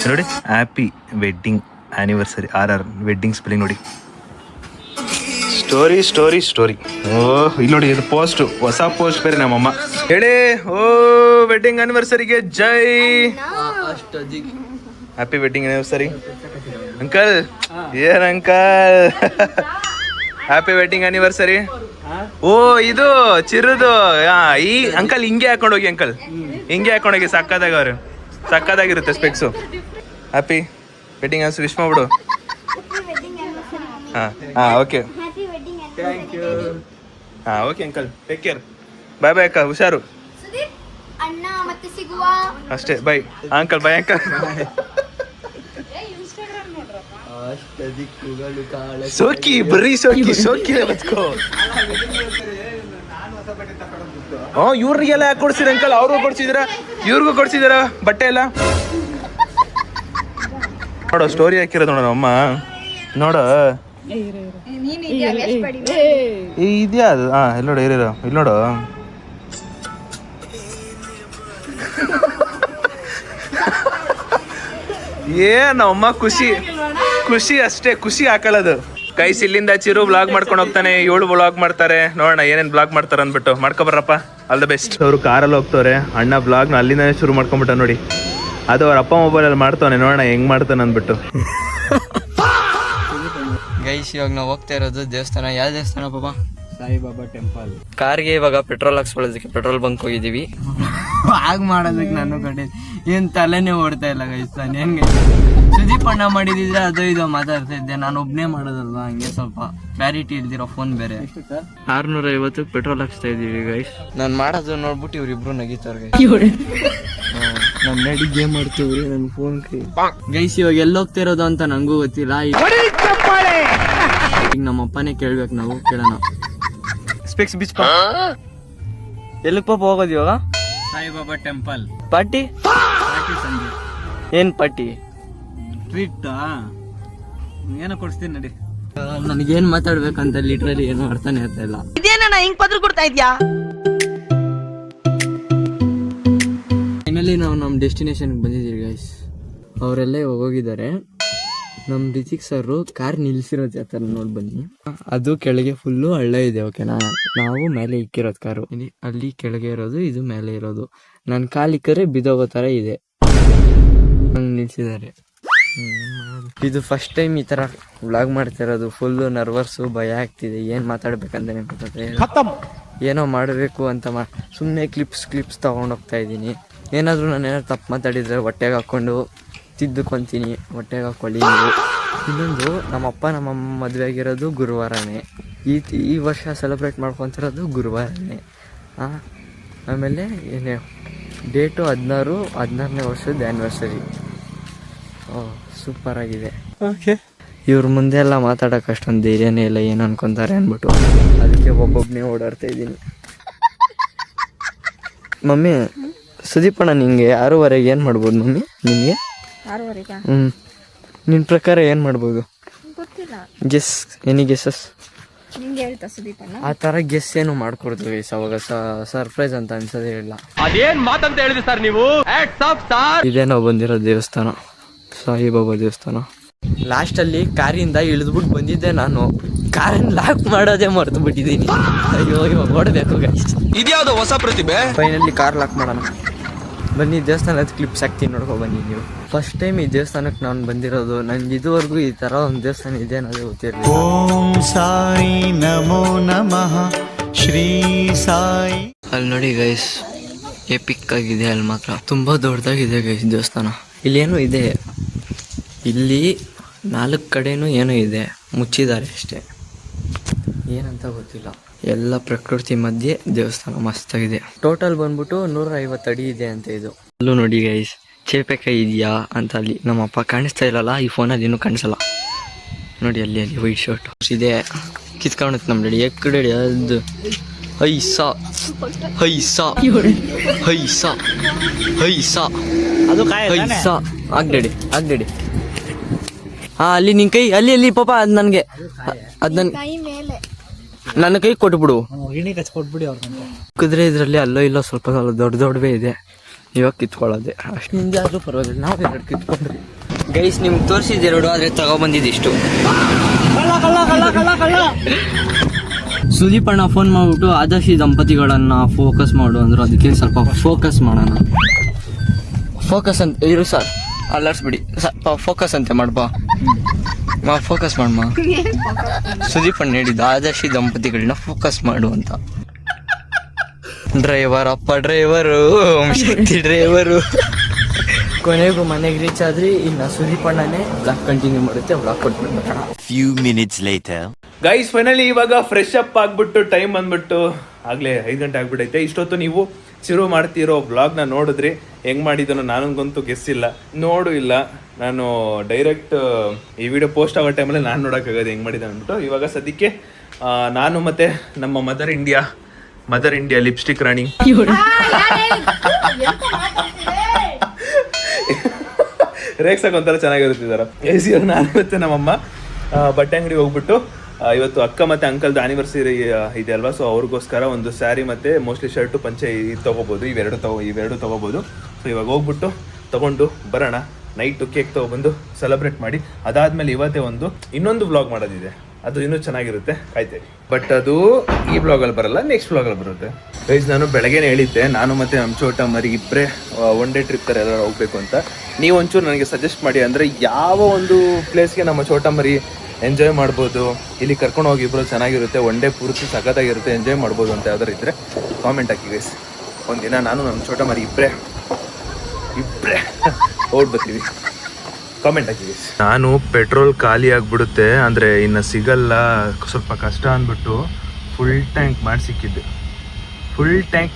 [SPEAKER 1] ನೋಡಿ, happy wedding anniversary RR wedding spelling ನೋಡಿ. ಸ್ಟೋರಿ ಇಲ್ಲಿ ನೋಡಿ, ಇದು ಪೋಸ್ಟ್, ಹೊಸ ಪೋಸ್ಟ್ ಬೇರೆ. ನಮ್ಮಮ್ಮ ಹೇಳಿ, ವೆಡ್ಡಿಂಗ್ ಆನಿವರ್ಸರಿಗೆ ಜೈ, ಹ್ಯಾಪಿ ವೆಡ್ಡಿಂಗ್ ಆನಿವರ್ಸರಿ ಅಂಕಲ್. ಏನ್ ಅಂಕಲ್, ಹ್ಯಾಪಿ ವೆಡ್ಡಿಂಗ್ ಆನಿವರ್ಸರಿ. ಇದು ಚಿರುದು. ಈ ಅಂಕಲ್ ಹಿಂಗೆ ಹಾಕೊಂಡೋಗಿ, ಅಂಕಲ್ ಹಿಂಗೆ ಹಾಕೊಂಡೋಗಿ, ಸಕ್ಕದಾಗಿರುತ್ತೆ specs. Happy wedding anniversary wish ಮಾಡ್ಬಿಡು. Okay, okay uncle, take care, bye ಅಕ್ಕ, ಹುಷಾರು ಅಷ್ಟೇ, ಬೈ ಅಂಕಲ್, ಬೈ ಅಂಕಲ್. ಸೋಕಿ ಬರೀ ಸೋಕಿ ಬದುಕೋ. ಇವ್ರಿಗೆಲ್ಲ ಯಾಕೆ ಕೊಡ್ಸಿರ ಅಂಕಲ್? ಅವ್ರಿಗೂ ಕೊಡ್ಸಿದಿರ, ಇವ್ರಿಗೂ ಕೊಡ್ಸಿದಿರ ಬಟ್ಟೆ ಎಲ್ಲ? ನೋಡೋ ಸ್ಟೋರಿ ಹಾಕಿರೋದು ನೋಡೋಣ ಅಮ್ಮ, ನೋಡ ಇದ್ಯಾ ಅದು? ಇಲ್ಲಿ ನೋಡು, ಇಲ್ಲಿ ನೋಡು. ಏನಮ್ಮ ಖುಷಿ ಅಷ್ಟೇ, ಖುಷಿ ಹಾಕೊಳ್ಳೋದು. ಗೈಸ್, ಇಲ್ಲಿಂದ ಚಿರು ವ್ಲಾಗ್ ಮಾಡ್ಕೊಂಡು ಹೋಗ್ತಾನೆ, ಇವಳು ವ್ಲಾಗ್ ಮಾಡ್ತಾರೆ. ನೋಡೋಣ ಏನೇನು ವ್ಲಾಗ್ ಮಾಡ್ತಾರೆ ಅಂದ್ಬಿಟ್ಟು. ಮಾಡ್ಕೊಬರ್ರಪ್ಪ, ಆಲ್ ದ ಬೆಸ್ಟ್. ಅವರು ಕಾರಲ್ಲಿ ಹೋಗ್ತವ್ರೆ, ಅಣ್ಣ ವ್ಲಾಗ್ನ ಅಲ್ಲಿಂದಾನೆ ಶುರು ಮಾಡ್ಕೊಂಬಿಟ್ಟ ನೋಡಿ. ಅದು ಅವ್ರ ಅಪ್ಪ ಮೊಬೈಲಲ್ಲಿ ಮಾಡ್ತಾನೆ, ನೋಡೋಣ ಹೆಂಗ್ ಮಾಡ್ತಾನೆ ಅಂದ್ಬಿಟ್ಟು.
[SPEAKER 3] ಗೈಸ್, ಇವಾಗ ನಾವು ಹೋಗ್ತಾ ಇರೋದು ದೇವಸ್ಥಾನ. ಯಾವ ದೇವಸ್ಥಾನ ಪಾಪ?
[SPEAKER 4] ಸಾಯಿಬಾಬಾ ಟೆಂಪಲ್.
[SPEAKER 3] ಕಾರ್ಗೆ ಇವಾಗ ಪೆಟ್ರೋಲ್ ಹಾಕ್ಸ್ಕೊಳ್ಳೋದಕ್ಕೆ ಪೆಟ್ರೋಲ್ ಬಂಕ್ ಹೋಗಿದ್ದೀವಿ. ಆಗ ಮಾಡೋದಕ್ಕೆ ನಾನು ಕಡೆ ಏನು ತಲೆನೇ ಓಡ್ತಾ ಇಲ್ಲ ಗೈಸ್. ನಾನು ಹೆಂಗೆ ಸುದೀಪ್ ಅಣ್ಣ ಮಾಡಿದಿದ್ರೆ ಅದು ಇದು ಮಾತಾಡ್ತಾ ಇದ್ದೆ, ನಾನು ಒಬ್ಬನೇ ಮಾಡೋದಲ್ವಾ, ಹಂಗೆ ಸ್ವಲ್ಪ ಕ್ಲಾರಿಟಿ ಇಲ್ದಿರೋ ಫೋನ್ ಬೇರೆ. 650 ಪೆಟ್ರೋಲ್ ಹಾಕ್ಸ್ತಾ ಇದೀವಿ ಗೈಸ್. ನಾನು ಮಾಡೋದು ನೋಡ್ಬಿಟ್ಟು ಇವ್ರಿಬ್ರು ನಗಿತಾರೆ ನಮ್ಮ ನಡಿ ಗೇಮ್ ಮಾಡ್ತೀವ್ರಿ ನನ್ನ ಫೋನ್ ಗೈಸ್. ಇವಾಗ ಎಲ್ಲಿ ಹೋಗ್ತಿರೋದು ಅಂತ ನಂಗೂ ಗೊತ್ತಿಲ್ಲ. ಈಗ ನಮ್ಮ ಅಪ್ಪನೇ ಕೇಳ್ಬೇಕು, ನಾವು ಕೇಳೋಣ. ಸ್ಪೆಕ್ಸ್ ಬಿಚ್ ಎಲ್ಲಿಗೆ ಪಾಪ ಹೋಗೋದು ಇವಾಗ?
[SPEAKER 4] ಸಾಯಿಬಾಬಾ ಟೆಂಪಲ್.
[SPEAKER 3] ಪಾರ್ಟಿ
[SPEAKER 4] ಸಂಜೆ
[SPEAKER 3] ಏನ್ ಪಾರ್ಟಿ?
[SPEAKER 4] ಟ್ರೀಟ್ ಏನೋ ಕೊಡಿಸ್ತೀನಿ ನಡಿ.
[SPEAKER 3] ನನಗೇನ್ ಮಾತಾಡ್ಬೇಕಂತ ಲಿಟ್ರಲಿ ಏನು ಅರ್ಥನೇ ಆಗ್ತಾ ಇಲ್ಲ.
[SPEAKER 5] ಇದೇನ ಹಿಂಗ್ ಪತ್ರ ಕೊಡ್ತಾ ಇದ್ಯಾ?
[SPEAKER 3] ಫೈನಲಿ ನಾವು ನಮ್ಮ ಡೆಸ್ಟಿನೇಷನ್ಗೆ ಬಂದಿದ್ದೀವಿ ಗೈಸ್. ಅವರೆಲ್ಲ ಹೋಗಿದ್ದಾರೆ. ನಮ್ಮ ರಿತಿಕ್ ಸರ್ ಕಾರ್ ನಿಲ್ಸಿರೋ ಜಾಗ ನೋಡಿ ಬನ್ನಿ. ಅದು ಕೆಳಗೆ ಫುಲ್ಲು ಹಳ್ಳ ಇದೆ, ಓಕೆನಾ? ನಾವು ಮೇಲೆ ಇಕ್ಕಿರೋದು ಕಾರು, ಅಲ್ಲಿ ಕೆಳಗೆ ಇರೋದು, ಇದು ಮೇಲೆ ಇರೋದು. ನನ್ನ ಕಾಲು ಇಕ್ಕರೆ ಬಿದ್ದೋಗೋ ಥರ ಇದೆ, ಹಂಗೆ ನಿಲ್ಸಿದ್ದಾರೆ. ಇದು ಫಸ್ಟ್ ಟೈಮ್ ಈ ಥರ ವ್ಲಾಗ್ ಮಾಡ್ತಿರೋದು. ಫುಲ್ಲು ನರ್ವಸ್ಸು, ಭಯ ಆಗ್ತಿದೆ. ಏನು ಮಾತಾಡ್ಬೇಕಂತ ಏನೋ ಮಾಡಬೇಕು ಅಂತ ಸುಮ್ಮನೆ ಕ್ಲಿಪ್ಸ್ ತೊಗೊಂಡೋಗ್ತಾ ಇದ್ದೀನಿ. ಏನಾದರೂ ನಾನು ಏನಾದ್ರು ತಪ್ಪು ಮಾತಾಡಿದರೆ ಹೊಟ್ಟೆಗೆ ಹಾಕ್ಕೊಂಡು ತಿದ್ದುಕೊಂತೀನಿ, ಹೊಟ್ಟೆಗೆ ಹಾಕೊಳ್ಳಿ ನೀವು. ಇನ್ನೊಂದು, ನಮ್ಮಪ್ಪ ನಮ್ಮಮ್ಮ ಮದುವೆ ಆಗಿರೋದು ಗುರುವಾರನೇ. ಈ ವರ್ಷ ಸೆಲೆಬ್ರೇಟ್ ಮಾಡ್ಕೊತಿರೋದು ಗುರುವಾರನೇ. ಆಮೇಲೆ ಏನೇ ಡೇಟು 16ನೇ ವರ್ಷದ ಆ್ಯನಿವರ್ಸರಿ. ಸೂಪರಾಗಿದೆ. ಇವ್ರ ಮುಂದೆ ಎಲ್ಲ ಮಾತಾಡೋಕೆ ಅಷ್ಟೊಂದು ಧೈರ್ಯನೇ ಇಲ್ಲ, ಏನು ಅನ್ಕೊತಾರೆ ಅಂದ್ಬಿಟ್ಟು ಅದಕ್ಕೆ ಒಬ್ಬೊಬ್ಬನೇ ಓಡಾಡ್ತಾ ಇದ್ದೀನಿ. ಮಮ್ಮಿ, ಸುದೀಪಣ್ಣ ನಿಂಗೆ 6:15 ಏನು ಮಾಡ್ಬೋದು ಮಮ್ಮಿ? ನಿಮಗೆ
[SPEAKER 2] 6:15
[SPEAKER 3] ನಿನ್ನ ಪ್ರಕಾರ ಏನು ಮಾಡ್ಬೋದು?
[SPEAKER 2] ಗೊತ್ತಿಲ್ಲ.
[SPEAKER 3] Guess, any guesses?
[SPEAKER 2] ನಿಂಗೆ ಹೇಳ್ತಾ ಸುದೀಪಣ್ಣ?
[SPEAKER 3] ಆ ಥರ ಗೆಸ್ ಏನು ಮಾಡ್ಕೊಡ್ತೀವಿ ಅವಾಗ ಸರ್ಪ್ರೈಸ್ ಅಂತ ಅನ್ಸೋದೇ ಇಲ್ಲ.
[SPEAKER 5] ಅದೇನ್ ಮಾತಂತ ಹೇಳಿದ್ರಿ ಸರ್ ನೀವು?
[SPEAKER 3] ಇದೇ ನಾವು ಬಂದಿರೋ ದೇವಸ್ಥಾನ, ಸಾಯಿಬಾಬಾ ದೇವಸ್ಥಾನ. ಲಾಸ್ಟಲ್ಲಿ ಕಾರಿಂದ ಇಳಿದ್ಬಿಟ್ಟು ಬಂದಿದ್ದೆ ನಾನು, ಕಾರನ್ನ ಲಾಕ್ ಮಾಡೋದೇ ಮರ್ತು ಬಿಟ್ಟಿದ್ದೀನಿ. ಅಯ್ಯೋ, ಇವಾಗ ಓಡಬೇಕು.
[SPEAKER 5] ಇದ್ಯಾವುದೋ ಹೊಸ ಪ್ರತಿಭೆ.
[SPEAKER 3] ಫೈನಲಿ ಕಾರ್ ಲಾಕ್ ಮಾಡೋಣ ಬನ್ನಿ. ದೇವಸ್ಥಾನದ ಕ್ಲಿಪ್ಸ್ ಹಾಕ್ತೀನಿ, ನೋಡ್ಕೊ ಬನ್ನಿ ನೀವು. ಫಸ್ಟ್ ಟೈಮ್ ಈ ದೇವಸ್ಥಾನಕ್ಕೆ ನಾನು ಬಂದಿರೋದು. ನನಗೆ ಇದುವರೆಗೂ ಈ ಥರ ಒಂದು ದೇವಸ್ಥಾನ ಇದೆ ಅನ್ನೋದೇ ಗೊತ್ತಿರಲಿಲ್ಲ.
[SPEAKER 6] ಓಂ ಸಾಯಿ ನಮೋ ನಮಃ ಶ್ರೀ ಸಾಯಿ.
[SPEAKER 3] ಅಲ್ಲಿ ನೋಡಿ ಗೈಸ್, ಎಪಿಕ್ ಆಗಿದೆ. ಅಲ್ಲಿ ಮಾತ್ರ ತುಂಬ ದೊಡ್ಡದಾಗಿದೆ ಗೈಸ್ ದೇವಸ್ಥಾನ. ಇಲ್ಲೇನೋ ಇದೆ, ಇಲ್ಲಿ 4 ಕಡೆನೂ ಏನೋ ಇದೆ, ಮುಚ್ಚಿದ್ದಾರೆ ಅಷ್ಟೇ, ಏನಂತ ಗೊತ್ತಿಲ್ಲ. ಎಲ್ಲ ಪ್ರಕೃತಿ ಮಧ್ಯೆ ದೇವಸ್ಥಾನ ಮಸ್ತಾಗಿದೆ. ಟೋಟಲ್ ಬಂದ್ಬಿಟ್ಟು 150 ಅಡಿ ಇದೆ ಅಂತ ಇದು. ಅಲ್ಲೂ ನೋಡಿ ಗೈಸ್, ಚೇಪೆಕಾಯಿ ಇದೆಯಾ ಅಂತ. ಅಲ್ಲಿ ನಮ್ಮಪ್ಪ ಕಾಣಿಸ್ತಾ ಇಲ್ಲಲ್ಲ, ಈ ಫೋನಲ್ಲಿ ಇನ್ನೂ ಕಾಣಿಸಲ್ಲ ನೋಡಿ. ಅಲ್ಲಿ ವೈಟ್ ಶರ್ಟ್ ಇದೆ, ಕಿತ್ಕೊಂಡೈತೆ ನಮ್ಮ ರೆಡಿ ಎಕ್ಕಡೆ. ಅದು ಹೈಸಾ ಹೈಸಾ ಹೈಸಾ ಹೈಸಾ ಹೈಸಾ ಆಗ್ಬೇಡಿ ಆಗ್ಬೇಡಿ. ಅಲ್ಲಿ ನಿನ್ ಕೈ ಅಲ್ಲಿ ಪಾಪ, ಅದು ನನಗೆ, ಅದು ನನ್ನ ಕೈ ಕೊಟ್ಬಿಡು. ಕುದುರೆ ಇದರಲ್ಲಿ ಅಲ್ಲೋ ಇಲ್ಲೋ ಸ್ವಲ್ಪ ದೊಡ್ಡವೇ ಇದೆ, ಇವಾಗ ಕಿತ್ಕೊಳ್ಳೋದೆ ಅಷ್ಟು. ನಿಂದೆ ಆದ್ರೂ ಪರವಾಗಿಲ್ಲ, ನಾವು 2 ಕಿತ್ಕೊಂಡ್ರಿ ಗೈಸ್. ನಿಮ್ಗೆ ತೋರಿಸಿದ್ದು 2, ಆದರೆ ತಗೊಬಂದಿದ್ದು ಇಷ್ಟು. ಸುದೀಪಣ್ಣ ಫೋನ್ ಮಾಡ್ಬಿಟ್ಟು ಆದರ್ಶಿ ದಂಪತಿಗಳನ್ನ ಫೋಕಸ್ ಮಾಡು ಅಂದ್ರು, ಅದಕ್ಕೆ ಸ್ವಲ್ಪ ಫೋಕಸ್ ಮಾಡೋಣ. ಫೋಕಸ್ ಅಂತ ಇರು ಸರ್, ಅಲ್ಲಾಡ್ಸ್ಬಿಡಿ. ಫೋಕಸ್ ಅಂತೆ ಮಾಡ್ಬಾ, ಫೋಕಸ್ ಮಾಡಮ್ಮ. ಸುದೀಪಣ್ಣ ಹೇಳಿದ್ದು ಆದರ್ಶಿ ದಂಪತಿಗಳನ್ನ ಫೋಕಸ್ ಮಾಡು ಅಂತ. ಡ್ರೈವರ್ ಅಪ್ಪ ಡ್ರೈವರು, ಶಕ್ತಿ ಡ್ರೈವರು. ಕೊನೆಗೂ ಮನೆಗೆ ರೀಚ್ ಆದ್ರಿ. ಇನ್ನು ಸುದೀಪಣ್ಣನೇ ಬ್ಲಾಗ್ ಕಂಟಿನ್ಯೂ ಮಾಡುತ್ತೆ, ಬ್ಲಾಗ್ ಕೊಟ್ಬಿಡ್ಬೇಕಣ.
[SPEAKER 6] Few minutes later.
[SPEAKER 1] Guys finally ಇವಾಗ ಫ್ರೆಶ್ ಅಪ್ ಆಗ್ಬಿಟ್ಟು ಟೈಮ್ ಬಂದ್ಬಿಟ್ಟು ಆಗ್ಲೇ 5 ಗಂಟೆ ಆಗ್ಬಿಟ್ಟೈತೆ. ಇಷ್ಟೊತ್ತು ನೀವು ಶುರು ಮಾಡ್ತಿರೋ ವ್ಲಾಗ್ನ ನೋಡಿದ್ರಿ. ಹೆಂಗ್ ಮಾಡಿದನೋ ನನಗಂತೂ ಗೆಸ್ಸಿಲ್ಲ, ನೋಡು ಇಲ್ಲ. ನಾನು ಡೈರೆಕ್ಟ್ ಈ ವಿಡಿಯೋ ಪೋಸ್ಟ್ ಆಗೋ ಟೈಮಲ್ಲಿ ನಾನು ನೋಡೋಕ್ಕಾಗೋದು ಹೆಂಗೆ ಮಾಡಿದೆ ಅಂದ್ಬಿಟ್ಟು. ಇವಾಗ ಸದ್ಯಕ್ಕೆ ನಾನು ಮತ್ತೆ ನಮ್ಮ ಮದರ್ ಇಂಡಿಯಾ ಲಿಪ್ಸ್ಟಿಕ್ ರಾಣಿ ರೇಕ್ಸಕ್ಕೆ ಒಂಥರ ಚೆನ್ನಾಗಿರುತ್ತಿದ್ದಾರೆ. ನಾನು ಮತ್ತೆ ನಮ್ಮಮ್ಮ ಬಟ್ಟೆ ಅಂಗಡಿ ಹೋಗ್ಬಿಟ್ಟು ಇವತ್ತು ಅಕ್ಕ ಮತ್ತು ಅಂಕಲ್ದು ಆ್ಯನಿವರ್ಸರಿ ಇದೆ ಅಲ್ವಾ, ಸೊ ಅವ್ರಿಗೋಸ್ಕರ ಒಂದು ಸ್ಯಾರಿ ಮತ್ತು ಮೋಸ್ಟ್ಲಿ ಶರ್ಟು ಪಂಚೆ ಇದು ತೊಗೋಬೋದು. ಇವೆರಡು ತೊಗೋಬೋದು. ಸೊ ಇವಾಗ ಹೋಗ್ಬಿಟ್ಟು ತೊಗೊಂಡು ಬರೋಣ. ನೈಟು ಕೇಕ್ ತೊಗೊಬಂದು ಸೆಲೆಬ್ರೇಟ್ ಮಾಡಿ, ಅದಾದಮೇಲೆ ಇವತ್ತೇ ಇನ್ನೊಂದು ವ್ಲಾಗ್ ಮಾಡೋದಿದೆ, ಅದು ಇನ್ನೂ ಚೆನ್ನಾಗಿರುತ್ತೆ, ಕಾಯ್ತೇವೆ. ಬಟ್ ಅದು ಈ ವ್ಲಾಗಲ್ಲಿ ಬರಲ್ಲ, ನೆಕ್ಸ್ಟ್ ವ್ಲಾಗಲ್ಲಿ ಬರುತ್ತೆ. ಗೈಸ್ ನಾನು ಬೆಳಗ್ಗೆನೇ ಹೇಳಿದ್ದೆ, ನಾನು ಮತ್ತು ನಮ್ಮ ಚೋಟ ಮರಿ ಇಬ್ಬರೇ 1 ಡೇ ಟ್ರಿಪ್ ಥರ ಎಲ್ಲರೂ ಹೋಗ್ಬೇಕು ಅಂತ. ನೀವು ಒಂಚೂರು ನನಗೆ ಸಜೆಸ್ಟ್ ಮಾಡಿ, ಅಂದರೆ ಯಾವ ಒಂದು ಪ್ಲೇಸ್ಗೆ ನಮ್ಮ ಚೋಟ ಮರಿ ಎಂಜಾಯ್ ಮಾಡ್ಬೋದು, ಇಲ್ಲಿ ಕರ್ಕೊಂಡು ಹೋಗಿ ಇಬ್ಬರು ಚೆನ್ನಾಗಿರುತ್ತೆ, 1 ಡೇ ಪೂರ್ತಿ ಸಖತ್ತಾಗಿರುತ್ತೆ, ಎಂಜಾಯ್ ಮಾಡ್ಬೋದು ಅಂತ ಯಾವ್ದಾರು ಇದ್ದರೆ ಕಾಮೆಂಟ್ ಹಾಕಿ ಗೈಸ್. ಒಂದಿನ ನಾನು ನಮ್ಮ ಚೋಟ ಮರಿ ಇಬ್ಬರೇ ಓಡ್ಬರ್ತೀವಿ, ಕಾಮೆಂಟ್ ಹಾಕಿ ಗೈಸ್. ನಾನು ಪೆಟ್ರೋಲ್ ಖಾಲಿ ಆಗಿಬಿಡುತ್ತೆ, ಅಂದರೆ ಇನ್ನು ಸಿಗಲ್ಲ, ಸ್ವಲ್ಪ ಕಷ್ಟ ಅಂದ್ಬಿಟ್ಟು ಫುಲ್ ಟ್ಯಾಂಕ್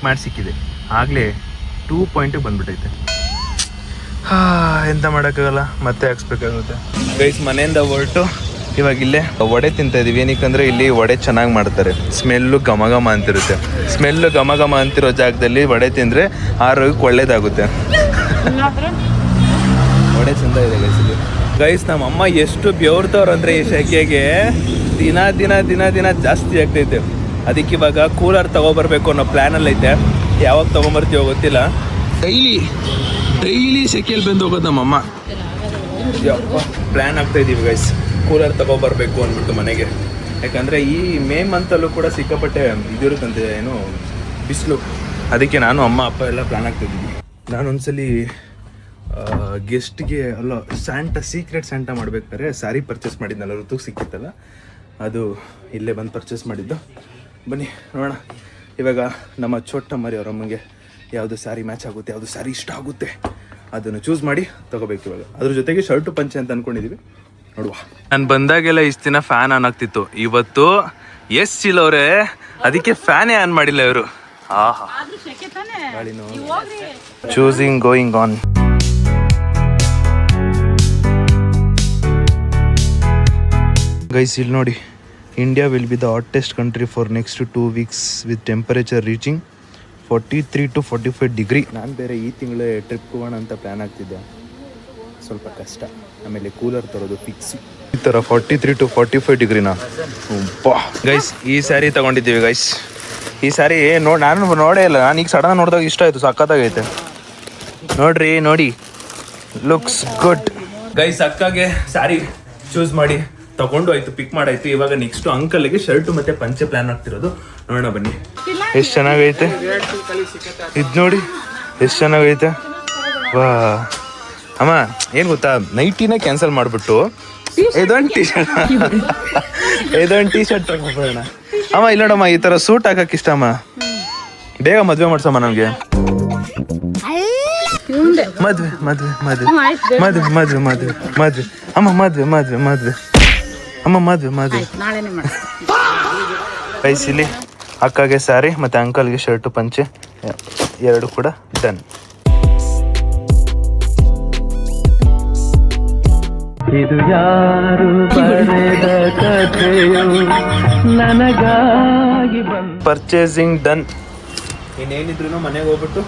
[SPEAKER 1] ಮಾಡಿ ಸಿಕ್ಕಿದೆ. ಆಗಲೇ 2 ಪಾಯಿಂಟಿಗೆ ಬಂದ್ಬಿಟ್ಟೈತೆ. ಎಂತ ಮಾಡೋಕ್ಕಾಗಲ್ಲ, ಮತ್ತೆ ಹಾಕ್ಸ್ಬೇಕಾಗುತ್ತೆ ಗೈಸ್. ಮನೆಯಿಂದ ಹೊರಟು ಇವಾಗ ಇಲ್ಲೇ ವಡೆ ತಿಂತಾ ಇದೀವಿ. ಏನಕ್ಕಂದ್ರೆ ಇಲ್ಲಿ ವಡೆ ಚೆನ್ನಾಗಿ ಮಾಡ್ತಾರೆ, ಸ್ಮೆಲ್ಲು ಘಮ ಘಮ ಅಂತಿರುತ್ತೆ. ಸ್ಮೆಲ್ಲು ಘಮ ಘಮ ಅಂತಿರೋ ಜಾಗದಲ್ಲಿ ವಡೆ ತಿಂದರೆ ಆರೋಗ್ಯಕ್ಕೆ ಒಳ್ಳೇದಾಗುತ್ತೆ. ವಡೆ ಚಂದ ಇದೆ ಗೈಸ್ ಇಲ್ಲಿ. ಗೈಸ್ ನಮ್ಮ ಅಮ್ಮ ಎಷ್ಟು ಬೆವರ್ತವ್ರು ಅಂದರೆ ಈ ಸೆಕೆಗೆ ದಿನ ದಿನ ದಿನ ದಿನ ಜಾಸ್ತಿ ಆಗ್ತೈತೆ. ಅದಕ್ಕೆ ಇವಾಗ ಕೂಲರ್ ತೊಗೊಬರ್ಬೇಕು ಅನ್ನೋ ಪ್ಲ್ಯಾನಲ್ಲಿ ಐತೆ. ಯಾವಾಗ ತೊಗೊಂಬರ್ತೀವೋ ಗೊತ್ತಿಲ್ಲ. ಡೈಲಿ ಸೆಕೆಯಲ್ಲಿ ಬಂದು ಹೋಗೋದು ನಮ್ಮಮ್ಮ. ಪ್ಲ್ಯಾನ್ ಆಗ್ತಾಯಿದ್ದೀವಿ ಗೈಸ್, ಕೂಲರ್ ತೊಗೊಬರ್ಬೇಕು ಅಂದ್ಬಿಟ್ಟು ಮನೆಗೆ. ಯಾಕಂದರೆ ಈ ಮೇ ಮಂತಲ್ಲೂ ಕೂಡ ಸಿಕ್ಕಾಪಟ್ಟೆ ಇದಿರುತ್ತಂತೆ, ಏನು ಬಿಸಿಲು. ಅದಕ್ಕೆ ನಾನು ಅಮ್ಮ ಅಪ್ಪ ಎಲ್ಲ ಪ್ಲ್ಯಾನ್ ಆಗ್ತಾಯಿದ್ದೀವಿ. ನಾನೊಂದ್ಸಲಿ ಗೆಸ್ಟ್ಗೆ ಸೀಕ್ರೆಟ್ ಸ್ಯಾಂಟಾ ಮಾಡ್ಬೇಕಾದ್ರೆ ಸ್ಯಾರಿ ಪರ್ಚೇಸ್ ಮಾಡಿದ್ನಲ್ಲ, ಋತುಗೆ ಸಿಕ್ಕಿತ್ತಲ್ಲ, ಅದು ಇಲ್ಲೇ ಬಂದು ಪರ್ಚೇಸ್ ಮಾಡಿದ್ದು. ಬನ್ನಿ ನೋಡೋಣ ಇವಾಗ ನಮ್ಮ ಚೋಟ ಮರಿ ಅವರಮ್ಮಗೆ ಯಾವುದು ಸ್ಯಾರಿ ಮ್ಯಾಚ್ ಆಗುತ್ತೆ, ಯಾವುದು ಸ್ಯಾರಿ ಇಷ್ಟ ಆಗುತ್ತೆ ಅದನ್ನು ಚೂಸ್ ಮಾಡಿ ತಗೋಬೇಕು ಇವಾಗ. ಅದ್ರ ಜೊತೆಗೆ ಶರ್ಟು ಪಂಚೆ ಅಂತ ಅನ್ಕೊಂಡಿದೀವಿ, ನೋಡುವ. ನಾನು ಬಂದಾಗೆಲ್ಲ ಇಷ್ಟು ದಿನ ಫ್ಯಾನ್ ಆನ್ ಆಗ್ತಿತ್ತು, ಇವತ್ತು ಎಸ್ ಚಿಲ್ಲವ್ರೆ ಅದಕ್ಕೆ ಫ್ಯಾನೇ ಆನ್ ಮಾಡಿಲ್ಲ ಇವರು. ಆಹಾ, ಚೂಸಿಂಗ್ ಗೋಯಿಂಗ್ ಆನ್. ಗೈಸ್ ಇಲ್ಲಿ ನೋಡಿ, India will be the hottest country for next 2 weeks with temperature reaching 43 to 45 degree. ನಾನು ಬೇರೆ ಈ ತಿಂಗಳೇ ಟ್ರಿಪ್ ಹೋಗೋಣ ಅಂತ ಪ್ಲ್ಯಾನ್ ಆಗ್ತಿದ್ದೆ, ಸ್ವಲ್ಪ ಕಷ್ಟ. ಆಮೇಲೆ ಕೂಲರ್ ತರೋದು ಫಿಕ್ಸ್. ಈ ಥರ 43 to 45 ಡಿಗ್ರಿನಾ. ಗೈಸ್ ಈ ಸ್ಯಾರಿ ತಗೊಂಡಿದ್ದೀವಿ ಗೈಸ್. ಈ ಸ್ಯಾರಿ ನಾನು ನೋಡೇ ಇಲ್ಲ, ನಾನು ಈಗ ಸಡನ್ ನೋಡಿದಾಗ ಇಷ್ಟ ಆಯಿತು, ಸಖತ್ತಾಗೈತೆ ನೋಡ್ರಿ. ನೋಡಿ, ಲುಕ್ಸ್ ಗುಡ್. ಗೈಸ್ ಅಕ್ಕಗೆ ಸ್ಯಾರಿ ಚೂಸ್ ಮಾಡಿ ತಗೊಂಡು ಆಯ್ತು, ಪಿಕ್ ಮಾಡಾಯ್ತು. ಇವಾಗ ನೆಕ್ಸ್ಟ್ ಅಂಕಲ್ಗೆ ಶರ್ಟ್ ಮತ್ತೆ ಪಂಚೆ ಪ್ಲಾನ್ ಆಗ್ತಿರೋದು, ನೋಡೋಣ ಬನ್ನಿ. ಎಷ್ಟು ಚೆನ್ನಾಗೈತೆ ಇದು, ನೋಡಿ ಎಷ್ಟು ಚೆನ್ನಾಗೈತೆ. ವಾ ಅಮ್ಮ, ಏನು ಗೊತ್ತಾ, ನೈಟಿನೇ ಕ್ಯಾನ್ಸಲ್ ಮಾಡಿಬಿಟ್ಟು ಇದೊಂದು ಟೀ ಶರ್ಟ್ ತಗೋಬೋಣ ಅಮ್ಮ. ಇಲ್ಲ ನೋಡಮ್ಮ, ಈ ಥರ ಸೂಟ್ ಹಾಕಕ್ಕೆ ಇಷ್ಟ ಅಮ್ಮ. ಬೇಗ ಮದುವೆ ಮಾಡ್ಸಮ್ಮ ನಮಗೆ. ಮದ್ವೆ ಮದ್ವೆ ಮದ್ವೆ ಮದ್ವೆ ಮದ್ವೆ ಮದ್ವೆ ಮದ್ವೆ ಅಮ್ಮ, ಮದ್ವೆ ಮದ್ವೆ ಮದ್ವೆ ಅಮ್ಮ, ಮದ್ವೆ ಮದ್ವೆ. ಇಲ್ಲಿ ಅಕ್ಕಗೆ ಸ್ಯಾರಿ ಮತ್ತೆ ಅಂಕಲ್ಗೆ ಶರ್ಟು ಪಂಚೆ ಎರಡು ಕೂಡ ಡನ್.
[SPEAKER 5] ಇದು ಯಾರು ಬರೆದ ಕಥೆಯು ನನಗಾಗಿ
[SPEAKER 1] ಪರ್ಚೇಸಿಂಗ್ ಡನ್. ಇನ್ನೇನಿದ್ರು ಮನೆಗೆ ಹೋಗ್ಬಿಟ್ಟು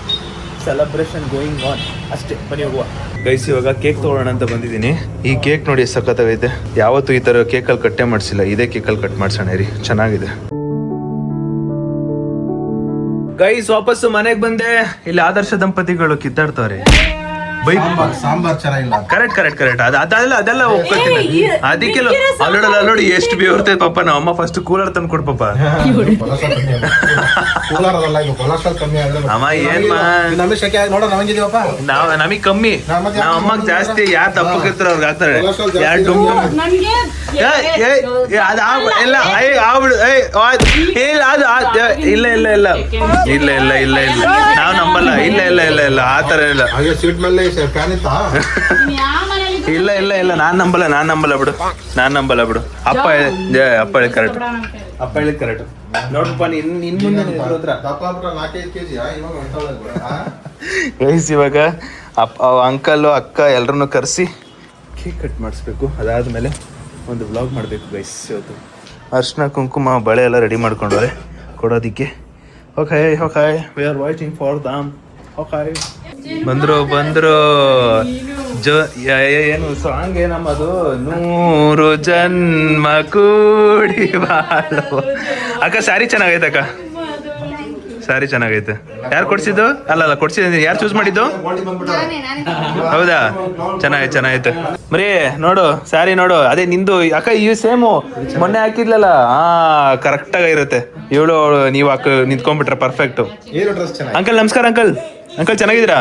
[SPEAKER 1] ಸೆಲೆಬ್ರೇಷನ್ ಗೋಯಿಂಗ್ ಆನ್ ಅಷ್ಟೇ, ಬನ್ನಿ ಹೋಗುವ. ಗೈಸ್ ಇವಾಗ ಕೇಕ್ ತೊಗೊಳ್ಳೋಣ ಅಂತ ಬಂದಿದ್ದೀನಿ. ಈ ಕೇಕ್ ನೋಡಿ ಸಖತ್ತಾಗೈತೆ. ಯಾವತ್ತೂ ಈ ಥರ ಕೇಕಲ್ಲಿ ಕಟ್ಟೆ ಮಾಡಿಸಿಲ್ಲ, ಇದೇ ಕೇಕಲ್ಲಿ ಕಟ್ ಮಾಡ್ಸೋಣ ರೀ, ಚೆನ್ನಾಗಿದೆ. ಗೈಸ್ ವಾಪಸ್ಸು ಮನೆಗೆ ಬಂದೆ. ಇಲ್ಲಿ ಆದರ್ಶ ದಂಪತಿಗಳು ಕಿತ್ತಾಡ್ತವ್ರೆ.
[SPEAKER 7] ಸಾಂಬಾರ್ ಚೆನ್ನಾಗಿಲ್ಲ.
[SPEAKER 1] ಕರೆಕ್ಟ್ ಅದೆಲ್ಲ ಒಪ್ಕೊತೀನಿ. ಅದಕ್ಕೆ ನೋಡಿ ಎಷ್ಟು ಬೇವ್ರತೆ ಪಾಪ. ನಮ್ಮ ಅಮ್ಮ ಫಸ್ಟ್ ಕೂಲರ್ ತಂದು ಕೊಡ್ ಪಾಪ. ಅಮ್ಮ ಏನ್ ನಮಗ್ ಕಮ್ಮಿ, ನಾವ್ ಅಮ್ಮಗ್ ಜಾಸ್ತಿ. ಯಾರು ತಪ್ಪಕ್ಕಿರ್ತಾರ ಅವ್ರಿಗೆ ಆಗ್ತಾರೆ. ಯಾರು ಡುಮ್ ಇಲ್ಲ ಇಲ್ಲ ಇಲ್ಲ ಇಲ್ಲ ಇಲ್ಲ ಇಲ್ಲ ಇಲ್ಲ ನಾವ್ ನಂಬಲ್ಲ. ಇಲ್ಲ ಇಲ್ಲ ಇಲ್ಲ ಇಲ್ಲ ಆ ತರ ಇಲ್ಲ. ಇಲ್ಲ ಇಲ್ಲ ಇಲ್ಲ ನಾನ್ ನಂಬಲ್ಲ ಬಿಡು. ಅಪ್ಪ ಹೇಳಿ ಕರೆಕ್ಟ್. ನೋಡಪ್ಪ ಇನ್ ಮುಂದೆ ಗೈಸ್ ಇವಾಗ ಅಂಕಲ್ ಅಕ್ಕ ಎಲ್ರನ್ನೂ ಕರೆಸಿ ಕೇಕ್ ಕಟ್ ಮಾಡಿಸ್ಬೇಕು. ಅದಾದ್ಮೇಲೆ ಒಂದು ವ್ಲಾಗ್ ಮಾಡಬೇಕು ಗೈಸ್. ಇವತ್ತು ಅರ್ಶಿನ ಕುಂಕುಮ ಬಳೆ ಎಲ್ಲ ರೆಡಿ ಮಾಡ್ಕೊಂಡವ್ರೆ ಕೊಡೋದಿಕ್ಕೆ. Okay we are waiting for them. Okay ಬಂದ್ರು ಏನು ಸಾಂಗ್ ಏನಮ್ಮದು, 100 ಜನ್ಮ ಕೂಡಿ ಬಾಳು. ಅಕ್ಕ ಸ್ಯಾರಿ ಚೆನ್ನಾಗೈತೆ ಅಕ್ಕ, ಸ್ಯಾರಿ ಚೆನ್ನಾಗೈತೆ. ಯಾರು ಕೊಡ್ಸಿದ್ದು? ಅಲ್ಲ ಕೊಡ್ಸಿದ್ದೀನಿ. ಯಾರು ಚೂಸ್ ಮಾಡಿದ್ದು? ಹೌದಾ, ಚೆನ್ನಾಗೈತೆ ಮರಿ. ನೋಡು ಸ್ಯಾರಿ ನೋಡು, ಅದೇ ನಿಂದು ಅಕ್ಕ. ಈ ಸೇಮು ಮೊನ್ನೆ ಹಾಕಿದ್ಲಲ್ಲ, ಕರೆಕ್ಟ್ ಆಗಿರುತ್ತೆ. ಇವಳು ನೀವು ಅಕ್ಕ ನಿಂತ್ಕೊಂಡ್ಬಿಟ್ರೆ ಪರ್ಫೆಕ್ಟ್. ಅಂಕಲ್ ನಮಸ್ಕಾರ. ಅಂಕಲ್ ಚೆನ್ನಾಗಿದ್ದೀರಾ?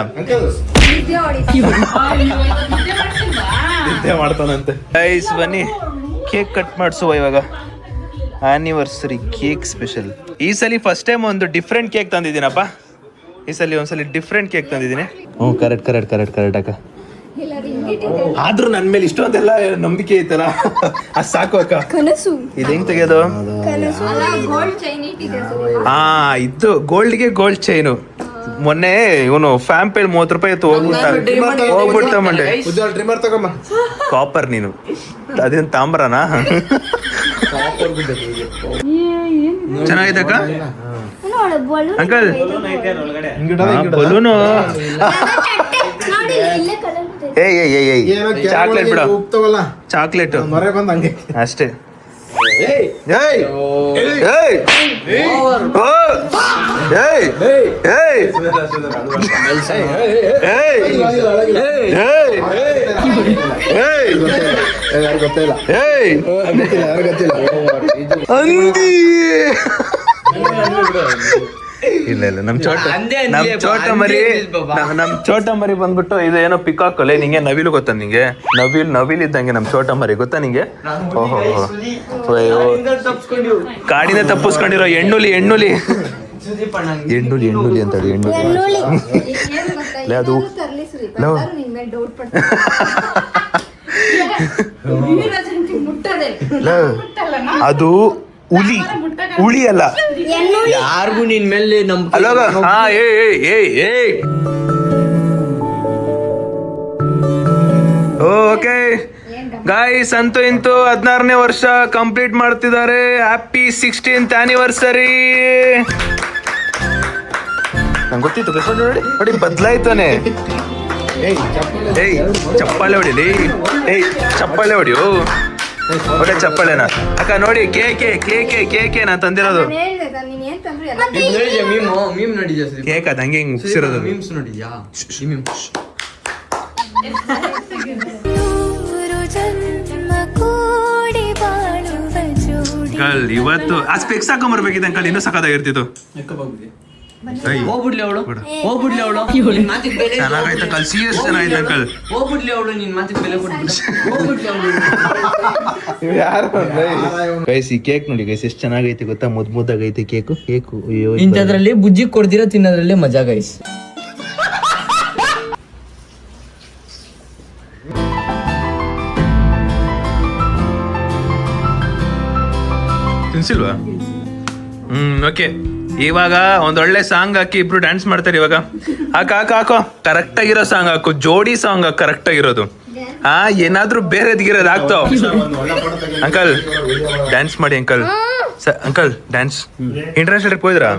[SPEAKER 1] ನಿದ್ದೆ ಮಾಡ್ತಾನಂತೆ. ಗೈಸ್ ಬನ್ನಿ ಕೇಕ್ ಕಟ್ ಮಾಡಿಸುವ ಇವಾಗ. Anniversary cake special. ಈ ಸಲ ಫಸ್ಟ್ ಟೈಮ್ ಒಂದು ಡಿಫ್ರೆಂಟ್ ಕೇಕ್ ತಂದಿದ್ದೀನಪ್ಪ. ಒಂದ್ಸಲಿ ಡಿಫ್ರೆಂಟ್ ಕೇಕ್ ತಂದಿದ್ದೀನಿ. ಹ್ಞೂ ಕರೆಕ್ಟ್ ಅಕ್ಕ. ಆದ್ರೂ ನನ್ನ ಮೇಲೆ ಇಷ್ಟೊಂದೆಲ್ಲ ನಂಬಿಕೆ ಐತಲ್ಲ, ಅದು ಸಾಕು ಅಕ್ಕ.
[SPEAKER 2] ಕನಸು
[SPEAKER 1] ಇದು ಹೆಂಗ್ ತೆಗೆಯೋದು? ಇದು ಗೋಲ್ಡ್ಗೆ ಗೋಲ್ಡ್ ಚೈನು. ಮೊನ್ನೆ ಇವನು ಫ್ಯಾಂಪೇಲ್ 30 ರೂಪಾಯಿ ಇತ್ತು, ಹೋಗ್ಬಿಟ್ಟ ಮಂಡೆ. ಕಾಪರ್ ನೀನು ಅದೇನು ತಾಮ್ರನಾ? ಚೆನ್ನಾಗಿದೆ ಅಕ್ಕ. ಅಂಕಲ್ ಬಲೂನು ಚಾಕ್ಲೇಟ್ ಬಿಡ, ಚಾಕ್ಲೇಟ್ ಅಷ್ಟೇ. ಇಲ್ಲ ನಮ್ ಚೋಟ ಮರಿ ಬಂದ್ಬಿಟ್ಟು ಇದು ಏನೋ ಪಿಕಾಕ್ ಅಲ್ಲೇ. ನಿಂಗೆ ನವಿಲು ಗೊತ್ತಾ? ನಿಂಗೆ ನವಿಲ್ ಇದ್ದಂಗೆ ನಮ್ ಚೋಟ ಮರಿ ಗೊತ್ತಾ ನಿಂಗೆ? ಓಹೋ ಕಾಡಿನ ತಪ್ಪಿಸ್ಕೊಂಡಿರೋ ಎಣ್ಣುಲಿ ಅಂತ ಹೇಳಿ. ಎಣ್ಣುಲಿ ಅದು
[SPEAKER 2] ಸುದೀಪ್
[SPEAKER 1] ಲೋ.
[SPEAKER 2] ಎಲ್ಲರೂ ನಿನ್ ಮೇಲೆ ಡೌಟ್ ಪಡ್ತಾರೆ ವೀರಜಂಟಿ ಮುಟ್ಟದೆ
[SPEAKER 1] ಅದು ಹುಳಿ ಅಲ್ಲ.
[SPEAKER 3] ಯಾರಿಗೂ ನಿನ್ ಮೇಲೆ ನಂಬಿಕೆ
[SPEAKER 1] ಅಲ್ಲೋಗ ಹಾ ಏಯ್ ಓಕೆ ಗಾಯ್ಸ್, ಅಂತೂ ಇಂತೂ 16ನೇ ವರ್ಷ ಕಂಪ್ಲೀಟ್ ಮಾಡ್ತಿದ್ದಾರೆ. Happy 16th anniversary. ನಂಗೆ ಗೊತ್ತಿತ್ತು ಕೃಷ್ಣ ನೋಡಿ ಬದ್ಲಾಯ್ತಾನೆ. ಏಯ್ ಚಪ್ಪಾಳೆ ಹೊಡಿಲಿ, ಚಪ್ಪಾಳೆ ಹೊಡಿಯೋ, ಒಳ್ಳೆ ಚಪ್ಪಾಳೆನ ಅಕ್ಕ. ನೋಡಿ ಕೇಕೆ ನಾ ತಂದಿರೋದು.
[SPEAKER 2] ಹೇಳ್ದೆ ನೀನ್ ಏನ್ ತಂದ್ರು ಎಲ್ಲ
[SPEAKER 3] ನೋಡಿದ್ಯಾ ಮೀಮ್ ನೋಡಿದ್ಯಾ ಸುದೀಪ್?
[SPEAKER 1] ಕೇಕ್ ಅದು ಹಂಗೆ ಹಿಂಗೆ ಮುಗಿಸಿರೋದು.
[SPEAKER 3] ಮೀಮ್ಸ್ ನೋಡಿದ್ಯಾ? ಈ ಮೀಮ್
[SPEAKER 1] ಇವತ್ತು ಆ ಸ್ಪೆಕ್ಸ್ ಹಾಕೊಂಬರ್ಬೇಕಿತ್ತು ಅಂಕಲ್, ಇನ್ನೂ ಸಖತ್ತಾಗಿರ್ತಿತ್ತು.
[SPEAKER 3] ಹೋಗ್ಬಿಡ್ಲಿ ಅವಳು
[SPEAKER 1] ಚೆನ್ನಾಗೈತೆ ಅಂಕಲ್, ಸೀರಿಯಸ್ ಚೆನ್ನಾಗೈತೆ ಅಂಕಲ್.
[SPEAKER 3] ಹೋಗ್ಬಿಡ್ಲಿ ಅವಳು, ನಿನ್ ಮಾತಿಗೆ ಬೆಲೆ ಕೊಟ್ಬಿಟ್ಟು ಹೋಗ್ಬಿಡ್ಲಿ ಅವಳು.
[SPEAKER 1] ಗೈಸ್ ಈ ಕೇಕ್ ನೋಡಿ ಗೈಸ್, ಎಷ್ಟು ಚೆನ್ನಾಗೈತೆ ಗೊತ್ತಾ, ಮುದ್ದಾಗೈತೆ ಕೇಕು. ಅಯ್ಯೋ
[SPEAKER 3] ಇಂಥದ್ರಲ್ಲಿ ಬುಜ್ಜಿ ಕೊಡ್ದಿರೋ ತಿನ್ನೋದ್ರಲ್ಲೇ ಮಜಾ ಗೈಸ್.
[SPEAKER 1] ತಿನ್ಸಿಲ್ವಾ? ಓಕೆ, ಇವಾಗ ಒಂದೊಳ್ಳೆ ಸಾಂಗ್ ಹಾಕಿ ಇಬ್ರು ಡ್ಯಾನ್ಸ್ ಮಾಡ್ತಾರೆ. ಇವಾಗ ಹಾಕೋ ಕರೆಕ್ಟ್ ಆಗಿರೋ ಸಾಂಗ್ ಹಾಕು, ಜೋಡಿ ಸಾಂಗ್ ಕರೆಕ್ಟ್ ಆಗಿರೋದು. ಏನಾದ್ರೂ ಬೇರೆದ್ಗಿರೋದು ಹಾಕ್ತಾವ. ಅಂಕಲ್ ಡ್ಯಾನ್ಸ್ ಮಾಡಿ uncle. Uncle dance. International trip ಹೋಯ್ದ್ರಾ?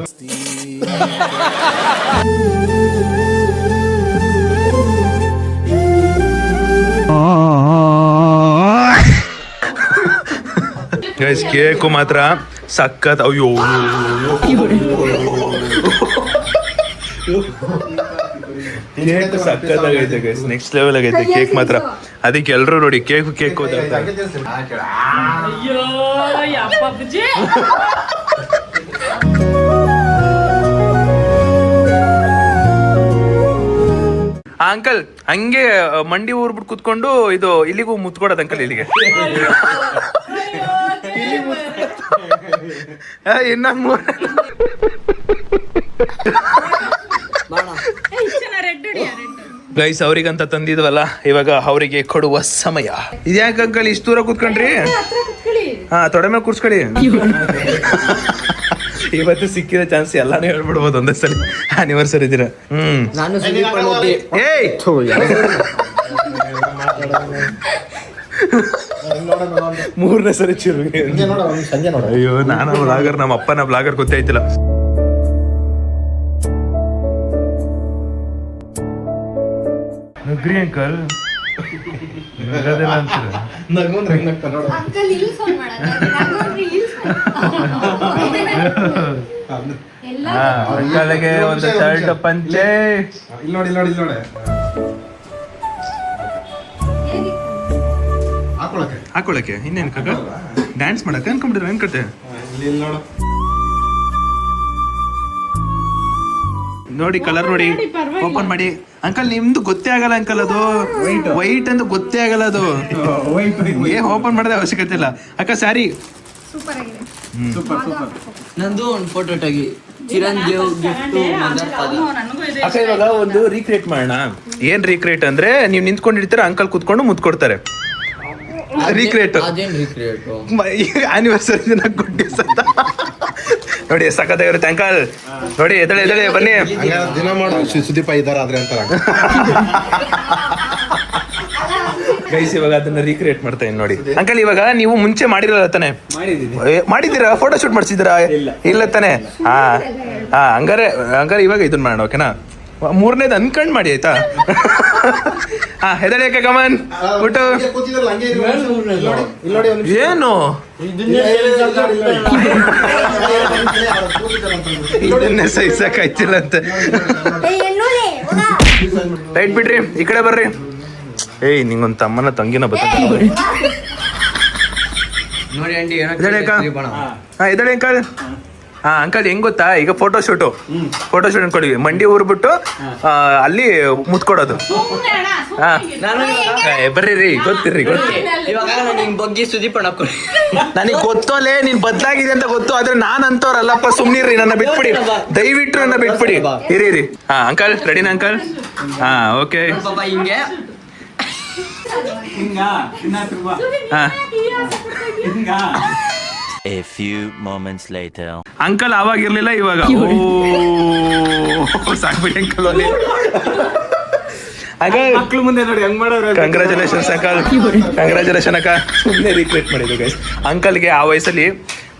[SPEAKER 1] ಗೈಸ್ ಕೇಕು ಮಾತ್ರ ಸಖತ್. ಅಯ್ಯೋ ಕೇಕ್ ಸಖತ್ತಾಗೈತೆ ಗೈಸ್, ನೆಕ್ಸ್ಟ್ ಲೆವೆಲ್ ಆಗೈತೆ ಕೇಕ್ ಮಾತ್ರ. ಅದಕ್ಕೆ ಎಲ್ರು ನೋಡಿ ಕೇಕ್ ಅಂಕಲ್ ಹಂಗೆ ಮಂಡಿ ಊರ್ಬಿಟ್ಟು ಕುತ್ಕೊಂಡು ಇದು ಇಲ್ಲಿಗೂ ಮುತ್ಕೊಡೋದು ಅಂಕಲ್, ಇಲ್ಲಿಗೆ ಇನ್ನೊಂದು 3 ಗೈಸ್ ಅವ್ರಿಗಂತ ತಂದಿದ್ವಲ್ಲ, ಇವಾಗ ಅವರಿಗೆ ಕೊಡುವ ಸಮಯ. ಇದ್ಯಾಕೆ ಅಂಕಲ್ ಇಷ್ಟು ದೂರ ಕೂತ್ಕೊಂಡ್ರಿ? ಹಾ, ತೊಡೆ ಮೇಲೆ ಕೂರ್ಸ್ಕೊಳ್ಳಿ. ಇವತ್ತು ಸಿಕ್ಕಿದ ಚಾನ್ಸ್ ಎಲ್ಲಾನು ಹೇಳ್ಬಿಡ್ಬೋದು ಒಂದೇ ಸಲ, ಆನಿವರ್ಸರಿ ದಿನ.
[SPEAKER 3] ನಾನು
[SPEAKER 1] ಏಯ್ ಮೂರನೇ ಸರಿ ಚಿರುಗೆ. ಅಯ್ಯೋ ನಾನು ಬ್ಲಾಗರ್, ನಮ್ಮ ಅಪ್ಪನ ಬ್ಲಾಗರ್ ಗೊತ್ತಾಯ್ತಿಲ್ಲ. ನುಗ್ರಿ ಅಂಕಲ್
[SPEAKER 2] ಅಂಕಲ್ ಇಲ್ಲಿ ಫೋನ್
[SPEAKER 1] ಅಂಕಲ್ಗೆ ಒಂದು ಶರ್ಟ್ ಪಂಚೆ.
[SPEAKER 7] ಇಲ್ಲಿ ನೋಡಿ
[SPEAKER 1] ಹಾಕೊಳಕ್ಕೆ ಇನ್ನೇನು ಕಾಕ, ಡ್ಯಾನ್ಸ್ ಮಾಡಕ್ಕೆ ಅನ್ಕೊಂಡ್ಬಿಟ್ರೆ ಏನ್ ಕತೆ. ನೋಡಿ ಕಲರ್ ನೋಡಿ, ಓಪನ್ ಮಾಡಿ ಅಂಕಲ್. ನಿಮ್ದು ಗೊತ್ತೇ ಆಗಲ್ಲ ಅಂಕಲ್, ಅದು ವೈಟ್ ಅಂತ ಗೊತ್ತೇ ಆಗಲ್ಲ ಅದು. ಏನ್ ಓಪನ್ ಮಾಡೋದೇ ಅವಶ್ಯಕತೆ ಇಲ್ಲ ಅಕ್ಕ. ಸ್ಯಾರಿ
[SPEAKER 2] ಸೂಪರ್ ಆಗಿದೆ.
[SPEAKER 3] ನಂದು ಒಂದು ಫೋಟೋ ತೆಗಿ, ಚಿರಂಜೀವಿ ಗಿಫ್ಟ್
[SPEAKER 1] ಅಕ್ಕ. ಇವಾಗ ಒಂದು ರೀಕ್ರಿಯೇಟ್ ಮಾಡೋಣ. ಏನ್ ರೀಕ್ರಿಯೇಟ್ ಅಂದ್ರೆ, ನೀವು ನಿಂತ್ಕೊಂಡಿರ್ತೀರ, ಅಂಕಲ್ ಕುತ್ಕೊಂಡು ಮುತ್ಕೊಡ್ತಾರೆ. ರೀಕ್ರಿಯೇಟ್
[SPEAKER 3] ಅದೇನ್ ರೀಕ್ರಿಯೇಟ್
[SPEAKER 1] ಆನಿವರ್ಸರಿ ದಿನ ಗುಡ್ಡೆ ಸತ್ತ ನೋಡಿ, ಸಖತ್ತಾಗಿರುತ್ತೆ ಅಂಕಲ್. ನೋಡಿ ಎದಳೆ ಬನ್ನಿ.
[SPEAKER 7] ದಿನ ಮಾಡೋ ಸುದೀಪ ಇದಾರ ಆದ್ರೆ ಅಂತಾರ.
[SPEAKER 1] ಗೈಸ್ ಇವಾಗ ಅದನ್ನ ರೀಕ್ರಿಯೇಟ್ ಮಾಡ್ತಾ ಇದ್ದೀನಿ ನೋಡಿ ಅಂಕಲ್. ಇವಾಗ ನೀವು ಮುಂಚೆ ಮಾಡಿರಲ್ಲ ತಾನೆ? ಮಾಡಿದ್ದೀರಾ? ಫೋಟೋ ಶೂಟ್ ಮಾಡಿಸಿದ್ದೀರಾ? ಇಲ್ಲ ತಾನೆ? ಹಂಗಾರೆ ಇವಾಗ ಇದನ್ನ ಮಾಡೋಣ, ಓಕೆನಾ? 3ನೇದು ಅನ್ಕಂಡ್ ಮಾಡಿ ಆಯ್ತಾ? ಹೆದಳಿಯಕ್ಕೆ ಕಮನ್ ಬಿಟ್ಟು ಏನು ಇದನ್ನೇ ಸಹಿಸಕ್ಕಾಯ್ತಿಲ್ಲ ಅಂತ. ರೈಟ್ ಬಿಡ್ರಿ, ಈ ಕಡೆ ಬರ್ರಿ. ಏಯ್ ನಿಂಗೊಂದು ತಮ್ಮನ ತಂಗಿನ ಬರ್ತಾರೆ
[SPEAKER 3] ನೋಡಿ ಆಂಟಿ.
[SPEAKER 1] ಎದಳೆ ಅಂಕಲ್. ಅಂಕಲ್ ಹೆಂಗ್ ಗೊತ್ತಾ, ಈಗ ಫೋಟೋ ಶೂಟ್ ಅನ್ಕೊಳ್ಳಿ, ಮಂಡಿ ಊರ್ಬಿಟ್ಟು ಅಲ್ಲಿ ಮುತ್ಕೊಡೋದು. ಹಾ ಬರ್ರಿ ರೀ, ಗೊತ್ತಿರ್ರಿ
[SPEAKER 3] ಇವಾಗ ನಾನು ನಿಮ್ ಬಗ್ಗೆ ಸುದೀಪ್ ಅಣ್ಣ
[SPEAKER 1] ನನಗೆ ಗೊತ್ತೋಲೆ ನೀನ್ ಬದ್ಲಾಗಿದೆ ಅಂತ ಗೊತ್ತು, ಆದ್ರೆ ನಾನ್ ಅಂತವ್ರಲ್ಲಪ್ಪ, ಸುಮ್ನಿರ್ರಿ, ನನ್ನ ಬಿಟ್ಬಿಡಿ, ದಯವಿಟ್ಟು ನನ್ನ ಬಿಟ್ಬಿಡಿ, ಇರಿ. ಹಾ ಅಂಕಲ್ ರೆಡಿನಾ ಅಂಕಲ್? ಹಾ ಓಕೆ.
[SPEAKER 3] ಪಾಪ ಹಿಂಗೆ
[SPEAKER 1] ಹಾ
[SPEAKER 6] A few moments later.
[SPEAKER 1] Uncle ಅವಾಗ ಇರ್ಲಿಲ್ಲ, ಇವಾಗ ಸಾಕ್ಬಿಟ್ಟು ಅಂಕಲ್ ಅಲ್ಲಿ.
[SPEAKER 4] ಮಕ್ಳು ಮುಂದೆ ನೋಡಿ ಹೆಂಗ್ ಮಾಡೋರು.
[SPEAKER 1] ಕಂಗ್ರಾಚುಲೇಷನ್ಸ್ ಅಂಕಲ್, ಕಂಗ್ರಾಚುಲೇಷನ್ ಅಕ್ಕ. ಸುಮ್ಮನೆ ರಿಕ್ವೆಸ್ಟ್ ಮಾಡಿದ್ದು ಗೈಸ್. ಅಂಕಲ್ಗೆ ಆ ವಯಸ್ಸಲ್ಲಿ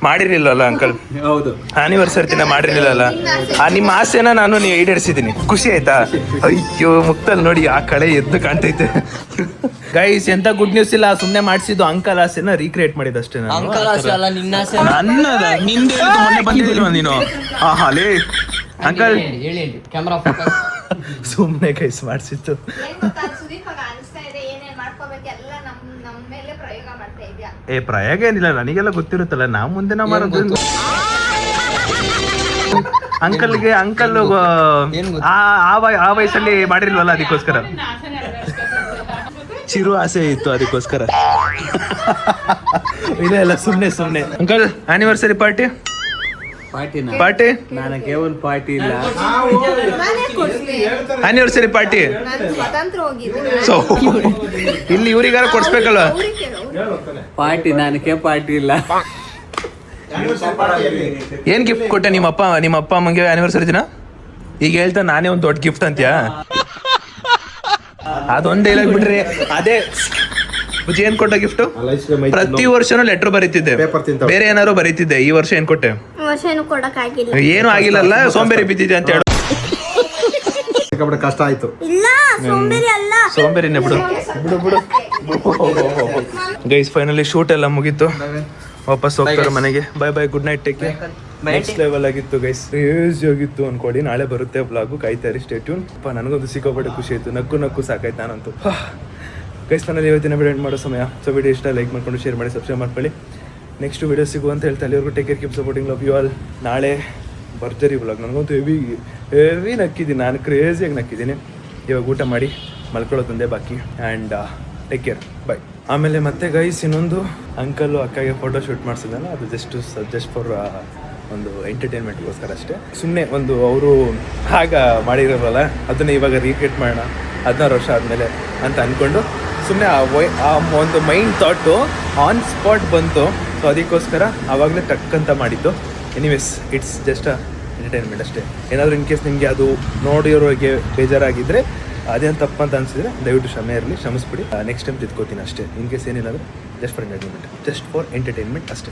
[SPEAKER 1] ಮಾಡಿರ್ಲಿಲ್ಲಲ್ಲ ಅಂಕಲ್,
[SPEAKER 4] ಹೌದು,
[SPEAKER 1] ಆನಿವರ್ಸರಿ ದಿನ ಮಾಡಿರ್ಲಿಲ್ಲಲ್ಲ. ನಿಮ್ಮ ಆಸೆನ ನಾನು ಈಡೇರಿಸಿದ್ದೀನಿ, ಖುಷಿ ಆಯ್ತಾ? ಅಯ್ಯೋ ಮುಕ್ತಲ್ ನೋಡಿ ಆ ಕಳೆ ಎದ್ದು ಕಾಣ್ತೈತೆ ಗೈಸ್. ಎಂತ ಗುಡ್ ನ್ಯೂಸ್ ಇಲ್ಲ, ಸುಮ್ನೆ ಮಾಡಿಸಿದ್ದು ಅಂಕಲ್ ಆಸೆನ ರೀಕ್ರಿಯೇಟ್ ಮಾಡಿದಷ್ಟೇ ನಾನು.
[SPEAKER 3] ಅಂಕಲ್ ಆಸೆ ಅಲ್ಲ, ನಿನ್ನ ಆಸೆ.
[SPEAKER 1] ನನ್ನದ ನಿಂದೆ ಮೊನ್ನೆ ಬಂದಿದ್ದಿಲ್ವ ನೀನು? ಹಲೇ ಅಂಕಲ್
[SPEAKER 3] ಹೇಳಿ ಕ್ಯಾಮ್ರಾ ಫೋಕಸ್.
[SPEAKER 1] ಸುಮ್ನೆ ಗೈಸ್ ಮಾಡಿಸಿತ್ತು.
[SPEAKER 2] ಏನ್ ಗೊತ್ತಾ ಸುದೀಪ್ ಅನಿಸ್ತಾ ಇದೆ, ಏನೇನ್ ಮಾಡ್ಕೋಬೇಕು ಎಲ್ಲ ನಮ್ ಮೇಲೆ ಪ್ರಯೋಗ ಮಾಡ್ತಾ ಇದ್ಯಾ.
[SPEAKER 1] ಪ್ರಯೋಗ ಏನಿಲ್ಲ, ನನಗೆಲ್ಲ ಗೊತ್ತಿರುತ್ತಲ್ಲ, ನಾವು ಮುಂದೆ ನಾವು ಮಾಡೋದು. ಅಂಕಲ್ಗೆ ಅಂಕಲ್ ಆ ವಯಸ್ಸಲ್ಲಿ ಮಾಡಿರ್ಲಿಲ್ವಲ್ಲ, ಅದಕ್ಕೋಸ್ಕರ ಚಿರು ಆಸೆ ಇತ್ತು, ಅದಕ್ಕೋಸ್ಕರ. ಇಲ್ಲ ಸುಮ್ನೆ ಅಂಕಲ್ ಆನಿವರ್ಸರಿ ಪಾರ್ಟಿ
[SPEAKER 4] ನನಗೆ ಒಂದು ಪಾರ್ಟಿ ಇಲ್ಲ.
[SPEAKER 2] ನಾನೇ ಕೊಡ್ತೀನಿ,
[SPEAKER 1] ಆನಿವರ್ಸರಿ ಪಾರ್ಟಿ
[SPEAKER 2] ನಾನು ಸ್ವತಂತ್ರ ಹೋಗಿದ್ದೀನಿ.
[SPEAKER 1] ಸೊ ಇಲ್ಲಿ ಇವ್ರಿಗಾರ ಕೊಡ್ಸ್ಬೇಕಲ್ವ?
[SPEAKER 2] ಅವ್ರಿಗೆ ಕೇಳು.
[SPEAKER 4] ಪಾರ್ಟಿ ನನಗೆ ಪಾರ್ಟಿ ಇಲ್ಲ.
[SPEAKER 1] ಏನ್ ಗಿಫ್ಟ್ ಕೊಟ್ಟೆ ನಿಮ್ಮ ಅಪ್ಪ ಅಮ್ಮಂಗೆ ಆನಿವರ್ಸರಿ ದಿನ? ಈಗ ಹೇಳ್ತಾ ನಾನೇ ಒಂದು ದೊಡ್ಡ ಗಿಫ್ಟ್ ಅಂತ್ಯಾ? ಅದೊಂದ್ ಡೈಲಾಗ್ ಬಿಟ್ರಿ. ಅದೇ ಬುಜ್ಜಿ ಏನ್ ಕೊಟ್ಟ ಗಿಫ್ಟ್? ಪ್ರತಿ ವರ್ಷನೂ ಲೆಟರ್ ಬರೀತಿದ್ದೆ, ಬೇರೆ ಏನಾರು ಬರೀತಿದ್ದೆ. ಈ ವರ್ಷ ಏನ್ ಕೊಟ್ಟೆ?
[SPEAKER 2] ಏನು ಕೊಡಕ್ಕಾಗಿಲ್ಲ.
[SPEAKER 1] ಏನು ಆಗಿಲ್ಲಲ್ಲ, ಸೋಂಬೇರಿ ಬಿದ್ದಿದೆ ಅಂತ ಹೇಳು.
[SPEAKER 7] ಕಷ್ಟ ಆಯ್ತು.
[SPEAKER 2] ಇಲ್ಲ ಸೋಂಬೇರಿ ಅಲ್ಲ,
[SPEAKER 1] ಸೋಂಬೇರಿನೇ ಬಿಡು. ಗೈಸ್ ಫೈನಲಿ ಶೂಟ್ ಎಲ್ಲ ಮುಗೀತು, ವಾಪಸ್ ಹೋಗ್ತಾರೆ ಮನೆಗೆ. Bye bye, good night, take care. Next level ಆಗಿತ್ತು ಗೈಸ್, ಕ್ರೇಜಿ ಆಗಿತ್ತು ಅನ್ಕೊಡಿ. ನಾಳೆ ಬರುತ್ತೆ ವ್ಲಾಗು, ಕಾಯ್ತಾರಿ, ಸ್ಟೇ ಟ್ಯೂನ್. ನನಗೊಂದು ಸಿಕ್ಕಾಪಟ್ಟೆ ಖುಷಿ ಆಯ್ತು, ನಕ್ಕು ಸಾಕಾಯ್ತು ನಾನಂತೂ. ಗೈಸ್ ಫೈನಲಿ ಇವತ್ತಿನ ವಿಡಿಯೋ ಎಂಡ್ ಮಾಡೋ ಸಮಯ. ಸೊ ವಿಡಿಯೋ ಇಷ್ಟ ಲೈಕ್ ಮಾಡ್ಕೊಂಡು ಶೇರ್ ಮಾಡಿ, ಸಬ್ಸ್ಕ್ರೈಬ್ ಮಾಡ್ಕೊಳ್ಳಿ. ನೆಕ್ಸ್ಟ್ ವಿಡಿಯೋ ಸಿಗುವ ಅಂತ ಹೇಳ್ತಾ ಅಲ್ಲಿವರೆಗೂ take care, keep supporting, love you all. ನಾಳೆ ಭರ್ಜರಿ ವ್ಲಾಗ್, ನನಗಂತೂ ಹೆವಿ ನಕ್ಕಿದ್ದೀನಿ, ನಾನು ಕ್ರೇಜಿಯಾಗಿ ನಕ್ಕಿದ್ದೀನಿ. ಇವಾಗ ಊಟ ಮಾಡಿ ಮಲ್ಕೊಳ್ಳೋದೊಂದೇ ಬಾಕಿ. ಆ್ಯಂಡ್ ಟೇಕ್ ಕೇರ್, ಬಾಯ್. ಆಮೇಲೆ ಮತ್ತೆ ಗೈಸ್ ಇನ್ನೊಂದು, ಅಂಕಲ್ಲು ಅಕ್ಕಗೆ ಫೋಟೋ ಶೂಟ್ ಮಾಡಿಸಿದಲ್ಲ, ಅದು ಜಸ್ಟ್ ಫಾರ್ ಒಂದು ಎಂಟರ್ಟೈನ್ಮೆಂಟ್ಗೋಸ್ಕರ ಅಷ್ಟೇ. ಸುಮ್ಮನೆ ಒಂದು ಅವರು ಆಗ ಮಾಡಿರೋಲ್ಲ, ಅದನ್ನು ಇವಾಗ ರೀಕ್ರಿಯೇಟ್ ಮಾಡೋಣ 16 ವರ್ಷ ಆದಮೇಲೆ ಅಂತ ಅಂದ್ಕೊಂಡು ಸುಮ್ಮನೆ ಆ ಒಂದು ಮೈಂಡ್ ಥಾಟು ಆನ್ ಸ್ಪಾಟ್ ಬಂತು. ಸೊ ಅದಕ್ಕೋಸ್ಕರ ಆವಾಗಲೇ ಟಕ್ಕಂತ ಮಾಡಿದ್ದು. ಎನಿವೇಸ್ ಇಟ್ಸ್ ಜಸ್ಟ್ ಎಂಟರ್ಟೈನ್ಮೆಂಟ್ ಅಷ್ಟೇ. ಏನಾದರೂ ಇನ್ ಕೇಸ್ ನಿಮಗೆ ಅದು ನೋಡಿರೋರಿಗೆ ಬೇಜಾರಾಗಿದ್ದರೆ, ಅದೇನು ತಪ್ಪು ಅಂತ ಅನಿಸಿದ್ರೆ ದಯವಿಟ್ಟು ಕ್ಷಮಿಸ್ಬಿಡಿ. ನೆಕ್ಸ್ಟ್ ಟೈಮ್ ತಿದ್ಕೋತೀನಿ ಅಷ್ಟೇ. ಇನ್ ಕೇಸ್ ಏನಿಲ್ಲ ಅಂದರೆ ಜಸ್ಟ್ ಫಾರ್ ಎಂಟರ್ಟೈನ್ಮೆಂಟ್ ಅಷ್ಟೇ.